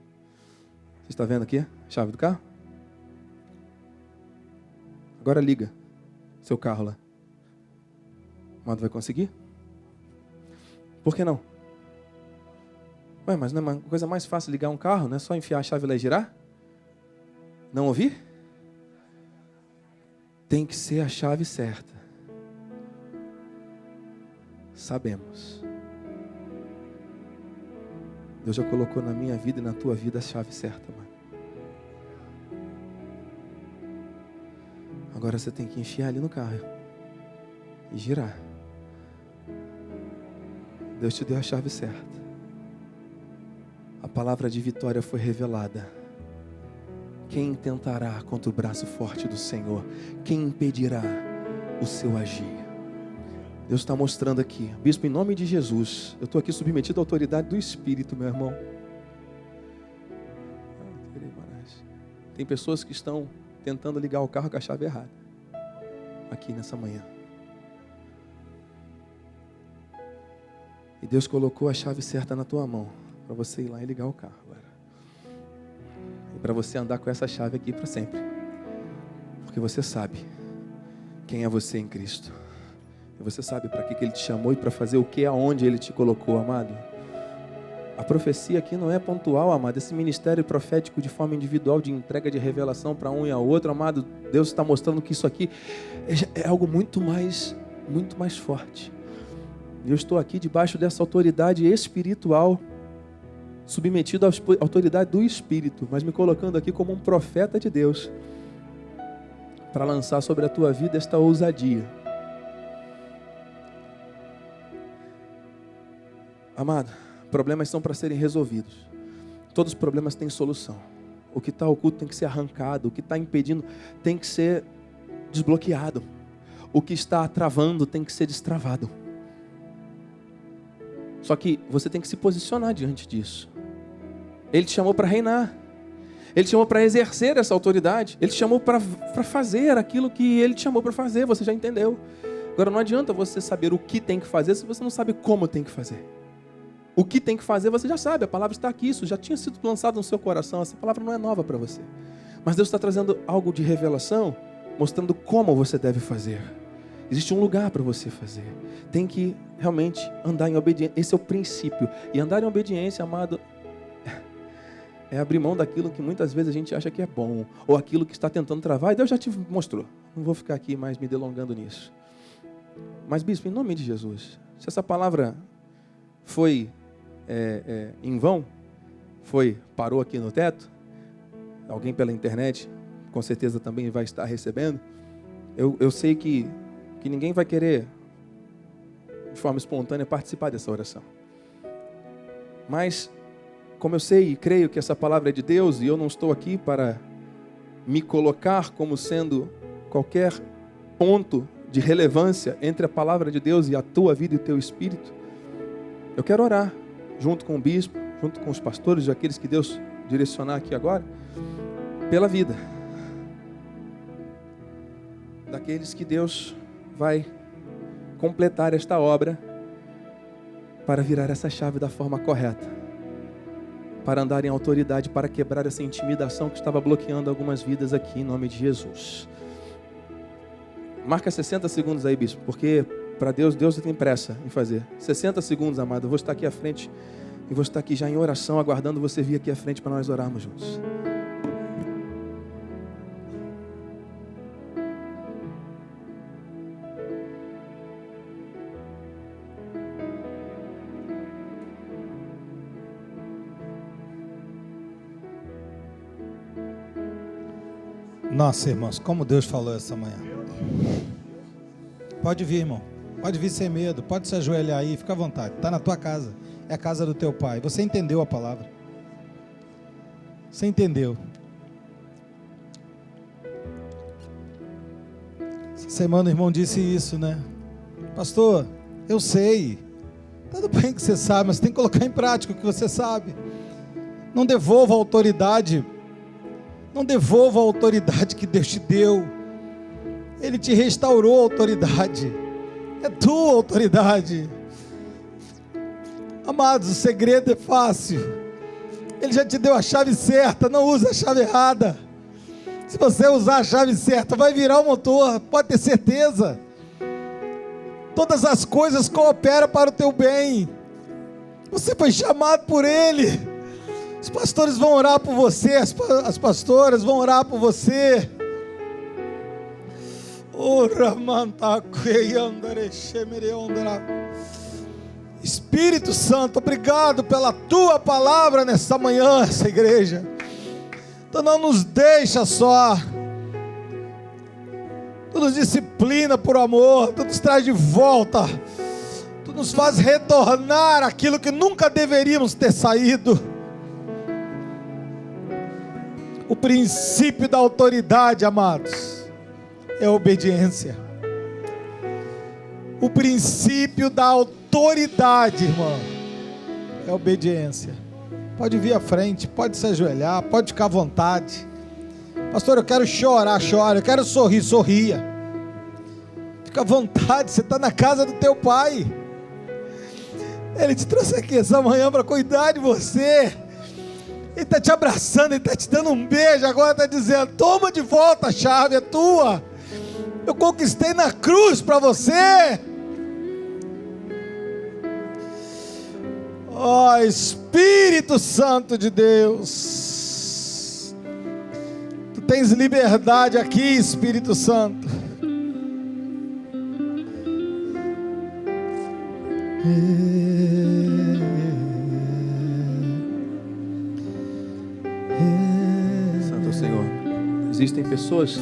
Você está vendo aqui a chave do carro? Agora liga seu carro lá. Amado, vai conseguir? Por que não? Ué, mas não é uma coisa mais fácil ligar um carro? Não é só enfiar a chave lá e girar? Não ouvir? Tem que ser a chave certa. Sabemos. Deus já colocou na minha vida e na tua vida a chave certa, mano. Agora você tem que enfiar ali no carro e girar. Deus te deu a chave certa. A palavra de vitória foi revelada. Quem tentará contra o braço forte do Senhor? Quem impedirá o seu agir? Deus está mostrando aqui. Bispo, em nome de Jesus, eu estou aqui submetido à autoridade do Espírito, meu irmão. Tem pessoas que estão tentando ligar o carro com a chave errada. Aqui nessa manhã. E Deus colocou a chave certa na tua mão, para você ir lá e ligar o carro agora. E para você andar com essa chave aqui para sempre. Porque você sabe quem é você em Cristo. E você sabe para que Ele te chamou e para fazer o que, aonde Ele te colocou, amado. A profecia aqui não é pontual, amado. Esse ministério profético de forma individual, de entrega de revelação para um e a outro, amado. Deus está mostrando que isso aqui é algo muito mais forte. Eu estou aqui debaixo dessa autoridade espiritual, submetido à autoridade do Espírito, mas me colocando aqui como um profeta de Deus, para lançar sobre a tua vida esta ousadia. Amado, problemas são para serem resolvidos. Todos os problemas têm solução. O que está oculto tem que ser arrancado. O que está impedindo tem que ser desbloqueado. O que está travando tem que ser destravado. Só que você tem que se posicionar diante disso. Ele te chamou para reinar. Ele te chamou para exercer essa autoridade. Ele te chamou para fazer aquilo que Ele te chamou para fazer. Você já entendeu. Agora não adianta você saber o que tem que fazer se você não sabe como tem que fazer. O que tem que fazer você já sabe. A palavra está aqui. Isso já tinha sido lançado no seu coração. Essa palavra não é nova para você. Mas Deus está trazendo algo de revelação, mostrando como você deve fazer. Existe um lugar para você fazer. Tem que realmente andar em obediência. Esse é o princípio. E andar em obediência, amado, é abrir mão daquilo que muitas vezes a gente acha que é bom, ou aquilo que está tentando travar, e Deus já te mostrou. Não vou ficar aqui mais me delongando nisso. Mas, bispo, em nome de Jesus, se essa palavra foi em vão, parou aqui no teto, alguém pela internet com certeza também vai estar recebendo, eu sei que ninguém vai querer de forma espontânea participar dessa oração. Mas, como eu sei e creio que essa palavra é de Deus, e eu não estou aqui para me colocar como sendo qualquer ponto de relevância entre a palavra de Deus e a tua vida e o teu espírito, eu quero orar junto com o bispo, junto com os pastores, aqueles que Deus direcionar aqui agora, pela vida daqueles que Deus vai completar esta obra para virar essa chave da forma correta, para andar em autoridade, para quebrar essa intimidação que estava bloqueando algumas vidas aqui, em nome de Jesus. Marca 60 segundos aí, bispo, porque para Deus tem pressa em fazer. 60 segundos, amado. Eu vou estar aqui à frente e vou estar aqui já em oração, aguardando você vir aqui à frente para nós orarmos juntos. Nossa, irmãos, como Deus falou essa manhã. Pode vir, irmão. Pode vir sem medo. Pode se ajoelhar aí, fica à vontade. Está na tua casa. É a casa do teu pai. Você entendeu a palavra. Você entendeu. Essa semana o irmão disse isso, né? Pastor, eu sei. Tudo bem que você sabe, mas tem que colocar em prática o que você sabe. Não devolva a autoridade. Não devolva a autoridade que Deus te deu. Ele te restaurou a autoridade. É tua autoridade. Amados, o segredo é fácil. Ele já te deu a chave certa. Não usa a chave errada. Se você usar a chave certa, vai virar o motor. Pode ter certeza. Todas as coisas cooperam para o teu bem. Você foi chamado por Ele. Os pastores vão orar por você, as pastoras vão orar por você. Espírito Santo, obrigado pela tua palavra nesta manhã, essa igreja. Tu não nos deixa só. Tu nos disciplina por amor, tu nos traz de volta. Tu nos faz retornar aquilo que nunca deveríamos ter saído. O princípio da autoridade, amados, é a obediência. O princípio da autoridade, irmão, é a obediência. Pode vir à frente, pode se ajoelhar, pode ficar à vontade. Pastor, eu quero chorar, chora. Eu quero sorrir, sorria. Fica à vontade, você está na casa do teu pai. Ele te trouxe aqui essa manhã para cuidar de você. Ele está te abraçando, Ele está te dando um beijo, agora está dizendo, toma de volta a chave, é tua. Eu conquistei na cruz para você. Ó Espírito Santo de Deus. Tu tens liberdade aqui, Espírito Santo. Existem pessoas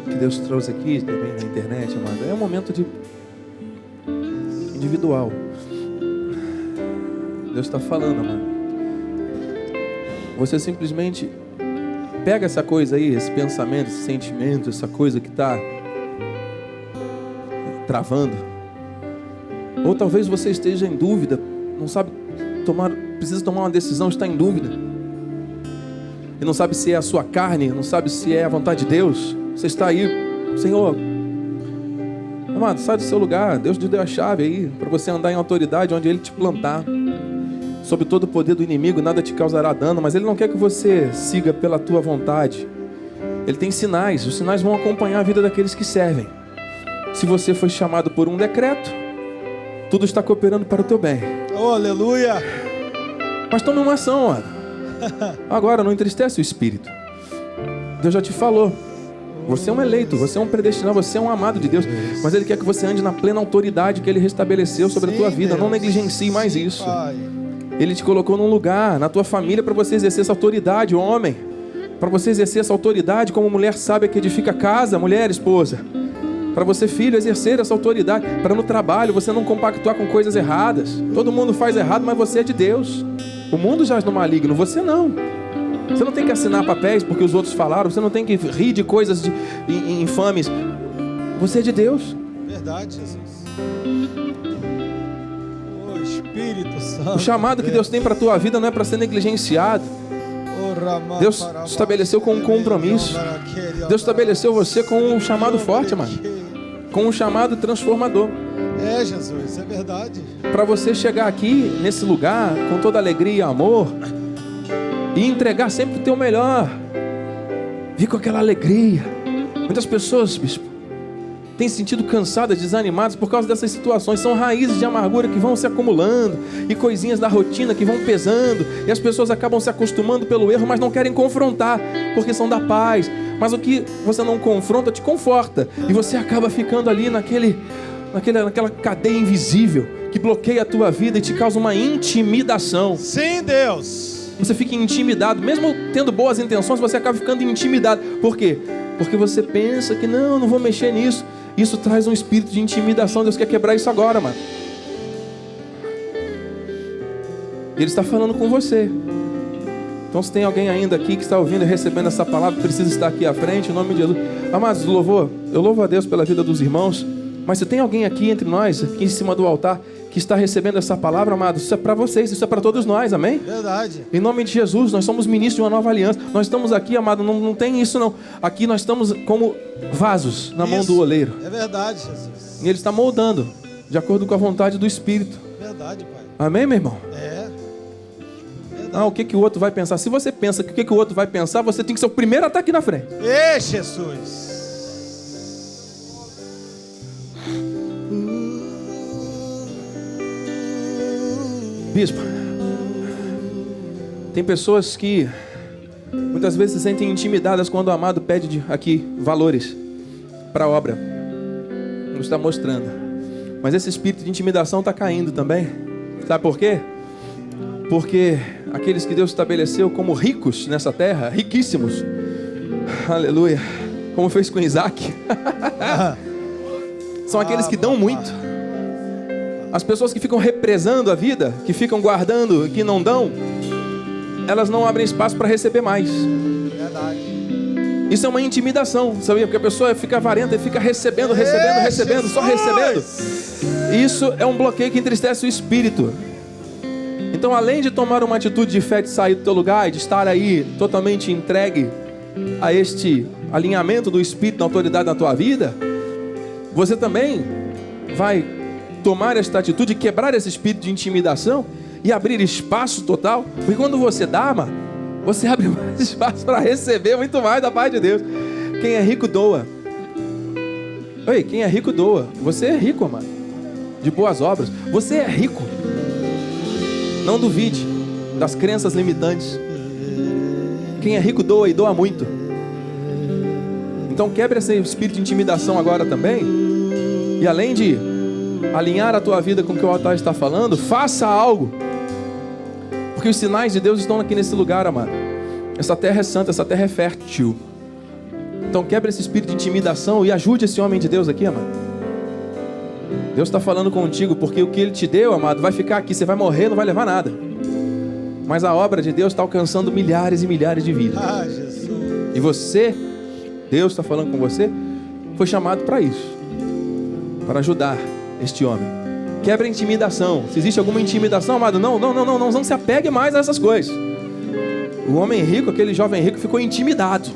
que Deus trouxe aqui também na internet, amado. É um momento individual. Deus está falando, amado. você simplesmente pega essa coisa aí, esse pensamento, esse sentimento, essa coisa que está travando. Ou talvez você esteja em dúvida, não sabe precisa tomar uma decisão, está em dúvida. E não sabe se é a sua carne, não sabe se é a vontade de Deus. Você está aí, Senhor, amado, sai do seu lugar. Deus te deu a chave aí para você andar em autoridade onde Ele te plantar. Sob todo o poder do inimigo, nada te causará dano, mas Ele não quer que você siga pela tua vontade. Ele tem sinais, os sinais vão acompanhar a vida daqueles que servem. Se você foi chamado por um decreto, tudo está cooperando para o teu bem. Oh, aleluia! Mas tome uma ação, mano. Agora, não entristece o Espírito. Deus já te falou. Você é um eleito, você é um predestinado, você é um amado de Deus. Mas Ele quer que você ande na plena autoridade que Ele restabeleceu sobre a tua vida. Deus. Não negligencie mais isso. Pai. Ele te colocou num lugar, na tua família, para você exercer essa autoridade, homem. Para você exercer essa autoridade como mulher sábia que edifica casa, mulher, esposa. Para você, filho, exercer essa autoridade. Para no trabalho você não compactuar com coisas erradas. Todo mundo faz errado, mas você é de Deus. O mundo jaz no maligno, você não. Você não tem que assinar papéis porque os outros falaram. Você não tem que rir de coisas infames. Você é de Deus. Verdade, Jesus. Oh, Espírito Santo. O chamado que Deus tem para a tua vida não é para ser negligenciado. Deus estabeleceu com um compromisso. Deus estabeleceu você com um chamado forte, mano. Com um chamado transformador. É, Jesus, é verdade. Para você chegar aqui, nesse lugar, com toda alegria e amor, e entregar sempre o teu melhor. Vir com aquela alegria. Muitas pessoas, bispo, têm se sentido cansadas, desanimadas por causa dessas situações. São raízes de amargura que vão se acumulando e coisinhas da rotina que vão pesando. E as pessoas acabam se acostumando pelo erro, mas não querem confrontar, porque são da paz. Mas o que você não confronta te conforta. E você acaba ficando ali naquela cadeia invisível que bloqueia a tua vida e te causa uma intimidação. Sim, Deus. Você fica intimidado, mesmo tendo boas intenções, você acaba ficando intimidado. Por quê? Porque você pensa que não vou mexer nisso. Isso traz um espírito de intimidação. Deus quer quebrar isso agora, mano. Ele está falando com você. Então, se tem alguém ainda aqui que está ouvindo e recebendo essa palavra, precisa estar aqui à frente, em nome de Jesus. Amados, louvor, eu louvo a Deus pela vida dos irmãos. Mas se tem alguém aqui entre nós, aqui em cima do altar, que está recebendo essa palavra, amados, isso é para vocês, isso é para todos nós, amém? Verdade. Em nome de Jesus, nós somos ministros de uma nova aliança. Nós estamos aqui, amado, não tem isso não. Aqui nós estamos como vasos na mão do oleiro. É verdade, Jesus. E Ele está moldando, de acordo com a vontade do Espírito. Verdade, Pai. Amém, meu irmão? É. O que o outro vai pensar? Se você pensa que o que o outro vai pensar, você tem que ser o primeiro a estar aqui na frente. Ei, Jesus. Bispo, tem pessoas que muitas vezes se sentem intimidadas quando o amado pede aqui valores para a obra. Não está mostrando. Mas esse espírito de intimidação está caindo também. Sabe por quê? Porque aqueles que Deus estabeleceu como ricos nessa terra, riquíssimos, aleluia, como fez com Isaac, são aqueles que dão muito. As pessoas que ficam represando a vida, que ficam guardando, que não dão, elas não abrem espaço para receber mais. Verdade. Isso é uma intimidação, sabia? Porque a pessoa fica avarenta e fica recebendo, só recebendo. Isso é um bloqueio que entristece o espírito. Então, além de tomar uma atitude de fé de sair do teu lugar e de estar aí totalmente entregue a este alinhamento do Espírito da autoridade na tua vida, você também vai tomar esta atitude, quebrar esse espírito de intimidação e abrir espaço total. Porque quando você dá, mano, você abre mais espaço para receber muito mais da paz de Deus. Quem é rico doa. Oi, quem é rico doa. Você é rico, mano, de boas obras. Você é rico. Não duvide das crenças limitantes. Quem é rico doa e doa muito. Então quebre esse espírito de intimidação agora também. E além de alinhar a tua vida com o que o altar está falando, faça algo. Porque os sinais de Deus estão aqui nesse lugar, amado. Essa terra é santa, essa terra é fértil. Então quebre esse espírito de intimidação e ajude esse homem de Deus aqui, amado. Deus está falando contigo, porque o que Ele te deu, amado, vai ficar aqui. Você vai morrer, não vai levar nada. Mas a obra de Deus está alcançando milhares e milhares de vidas. Ah, Jesus. E você, Deus está falando com você, foi chamado para isso, para ajudar este homem. Quebra a intimidação. Se existe alguma intimidação, amado, não se apegue mais a essas coisas. O homem rico, aquele jovem rico, ficou intimidado.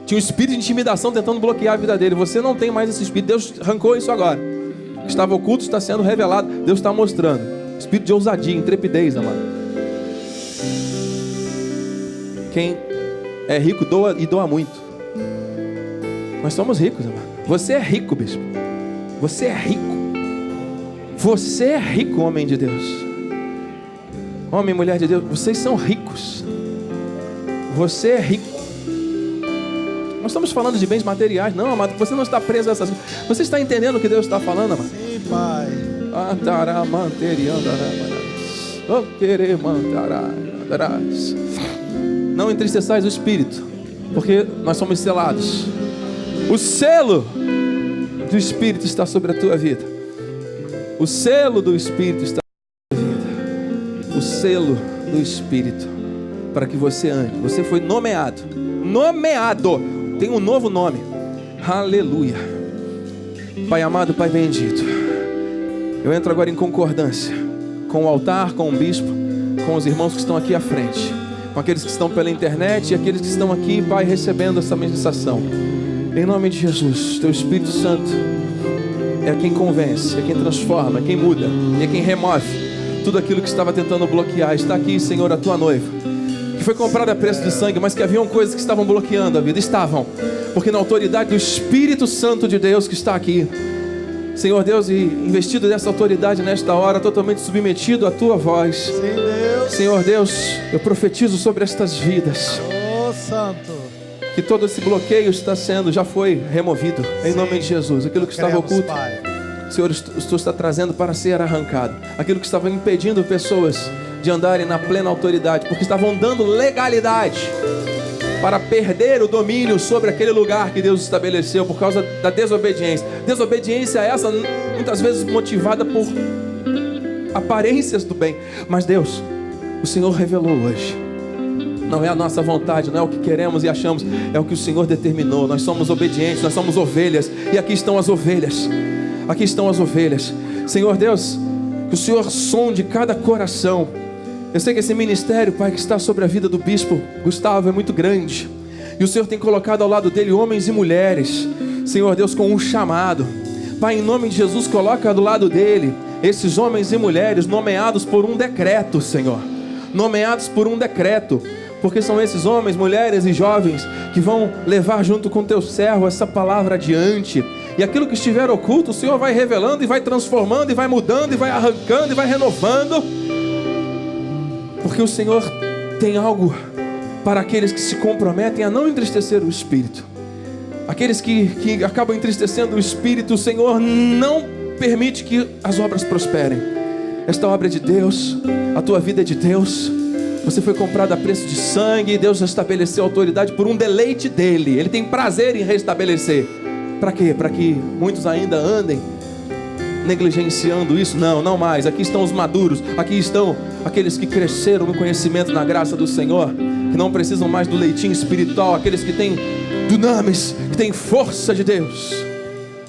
Tinha um espírito de intimidação tentando bloquear a vida dele. Você não tem mais esse espírito. Deus arrancou isso agora. O que estava oculto está sendo revelado. Deus está mostrando. Espírito de ousadia, intrepidez, amado. Quem é rico doa e doa muito. Nós somos ricos, amado. Você é rico, bispo. Você é rico. Você é rico, homem de Deus. Homem e mulher de Deus, vocês são ricos. Você é rico. Nós estamos falando de bens materiais. Não, amado, você não está preso a essas coisas. Você está entendendo o que Deus está falando, amado? Sim, Pai. Não entristeçais o Espírito, porque nós somos selados. O selo do Espírito está sobre a tua vida. O selo do Espírito está sobre a tua vida. O selo do Espírito, para que você ande. Você foi nomeado. Tem um novo nome. Aleluia. Pai amado, Pai bendito, eu entro agora em concordância com o altar, com o bispo, com os irmãos que estão aqui à frente, com aqueles que estão pela internet e aqueles que estão aqui, Pai, recebendo essa ministração. Em nome de Jesus, Teu Espírito Santo é quem convence, é quem transforma, é quem muda, é quem remove tudo aquilo que estava tentando bloquear. Está aqui, Senhor, a Tua noiva, que foi comprada a preço de sangue, mas que haviam coisas que estavam bloqueando a vida. Estavam, porque na autoridade do Espírito Santo de Deus que está aqui, Senhor Deus, e investido dessa autoridade nesta hora, totalmente submetido à Tua voz. Sim, Deus. Senhor Deus, eu profetizo sobre estas vidas. Oh, Santo. Que todo esse bloqueio já foi removido. Em nome de Jesus. Aquilo que estava oculto, Pai. Senhor, o Senhor está trazendo para ser arrancado. Aquilo que estava impedindo pessoas de andarem na plena autoridade, porque estavam dando legalidade para perder o domínio sobre aquele lugar que Deus estabeleceu por causa da desobediência. Desobediência essa muitas vezes motivada por aparências do bem. Mas Deus, o Senhor revelou hoje. Não é a nossa vontade, não é o que queremos e achamos, é o que o Senhor determinou. Nós somos obedientes, nós somos ovelhas. E aqui estão as ovelhas. Aqui estão as ovelhas. Senhor Deus, que o Senhor sonde cada coração. Eu sei que esse ministério, Pai, que está sobre a vida do bispo Gustavo é muito grande. E o Senhor tem colocado ao lado dele homens e mulheres, Senhor Deus, com um chamado. Pai, em nome de Jesus, coloca do lado dele esses homens e mulheres nomeados por um decreto, Senhor. Nomeados por um decreto. Porque são esses homens, mulheres e jovens que vão levar junto com teu servo essa palavra adiante. E aquilo que estiver oculto, o Senhor vai revelando e vai transformando e vai mudando e vai arrancando e vai renovando. Porque o Senhor tem algo para aqueles que se comprometem a não entristecer o Espírito. Aqueles que acabam entristecendo o Espírito, o Senhor não permite que as obras prosperem. Esta obra é de Deus, a tua vida é de Deus. Você foi comprado a preço de sangue e Deus estabeleceu autoridade por um deleite dele. Ele tem prazer em restabelecer. Para quê? Para que muitos ainda andem negligenciando isso? Não mais. Aqui estão os maduros. Aqui estão aqueles que cresceram no conhecimento, na graça do Senhor, que não precisam mais do leitinho espiritual. Aqueles que têm dunamis, que têm força de Deus,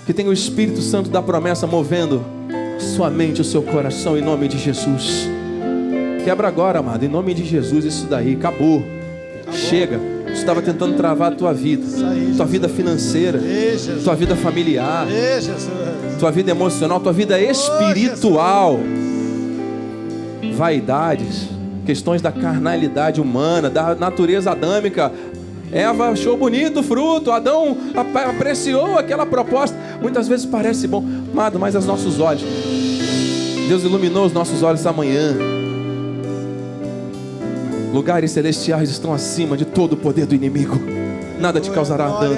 que têm o Espírito Santo da promessa movendo sua mente, o seu coração, em nome de Jesus. Quebra agora, amado, em nome de Jesus, isso daí, acabou. Chega. Você estava tentando travar a tua vida, tua vida financeira, tua vida familiar, tua vida emocional, tua vida espiritual. Vaidades, questões da carnalidade humana, da natureza adâmica. Eva achou bonito o fruto, Adão apreciou aquela proposta. Muitas vezes parece bom, amado, mas aos nossos olhos, Deus iluminou os nossos olhos essa manhã. Lugares celestiais estão acima de todo o poder do inimigo. Nada te causará dano.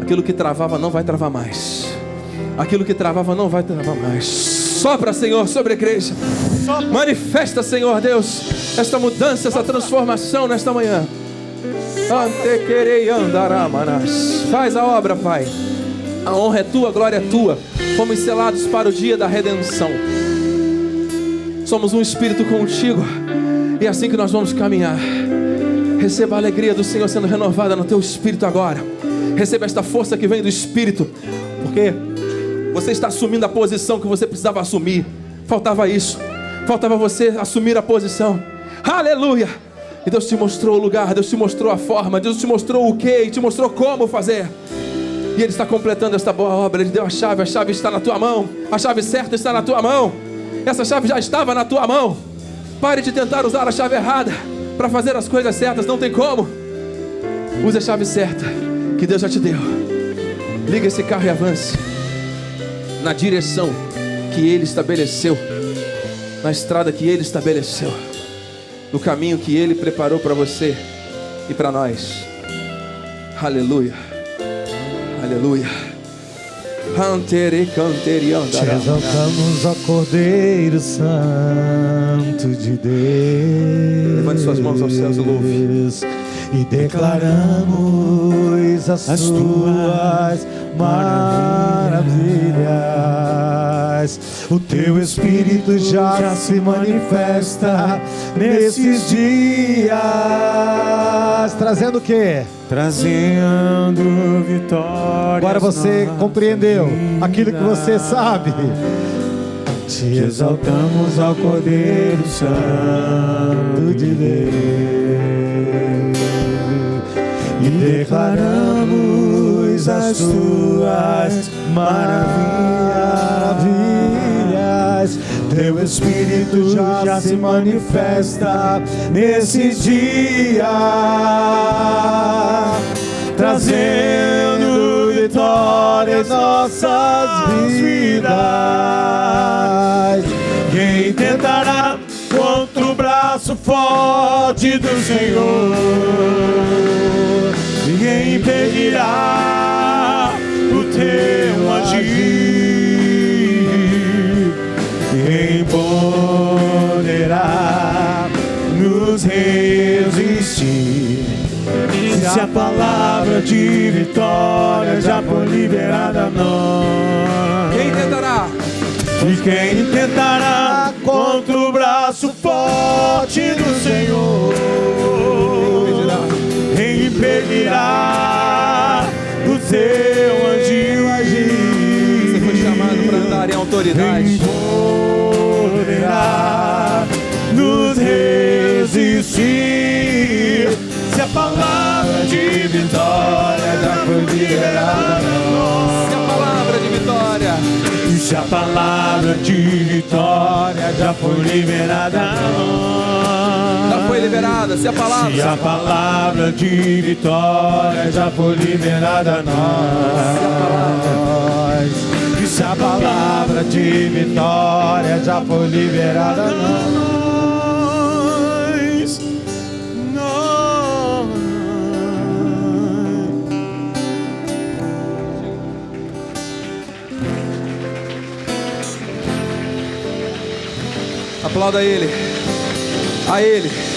Aquilo que travava não vai travar mais. Aquilo que travava não vai travar mais. Sopra, Senhor, sobre a igreja. Manifesta, Senhor Deus, esta mudança, essa transformação nesta manhã. Faz a obra, Pai. A honra é tua, a glória é tua. Fomos selados para o dia da redenção. Somos um espírito contigo. E é assim que nós vamos caminhar. Receba a alegria do Senhor sendo renovada no teu espírito agora. Receba esta força que vem do Espírito, porque você está assumindo a posição que você precisava assumir. Faltava isso. Faltava você assumir a posição. Aleluia! E Deus te mostrou o lugar, Deus te mostrou a forma, Deus te mostrou o que e te mostrou como fazer. E Ele está completando esta boa obra. Ele deu a chave está na tua mão. A chave certa está na tua mão. Essa chave já estava na tua mão. Pare de tentar usar a chave errada para fazer as coisas certas, não tem como. Use a chave certa que Deus já te deu. Liga esse carro e avance na direção que Ele estabeleceu, na estrada que Ele estabeleceu, no caminho que Ele preparou para você e para nós. Aleluia, aleluia. Te exaltamos, ó Cordeiro Santo de Deus. Levante suas mãos aos céus e louve. E declaramos as tuas maravilhas. O teu Espírito já se manifesta nesses dias. Trazendo o quê? Trazendo vitória. Agora você compreendeu aquilo que você sabe. Te exaltamos ao Cordeiro Santo de Deus e declaramos as tuas maravilhas. Teu Espírito já se manifesta nesses dias, trazendo vitória em nossas vidas. Quem tentará contra o braço forte do Senhor? Ninguém impedirá o teu agir. Quem poderá nos resistir? Se a palavra de vitória já foi liberada a nós. Quem tentará? E quem tentará contra o braço forte do Senhor? Quem impedirá o seu anjo agir? Você foi chamado para andar em autoridade. Quem poderá nos resistir? Se a palavra de vitória já foi liberada a nós. Se a palavra de vitória, se a palavra de vitória já foi liberada a nós. já foi liberada. Se a palavra, se a palavra de vitória já foi liberada a nós. E se a palavra de vitória já foi liberada a nós. aplauda Ele, a Ele.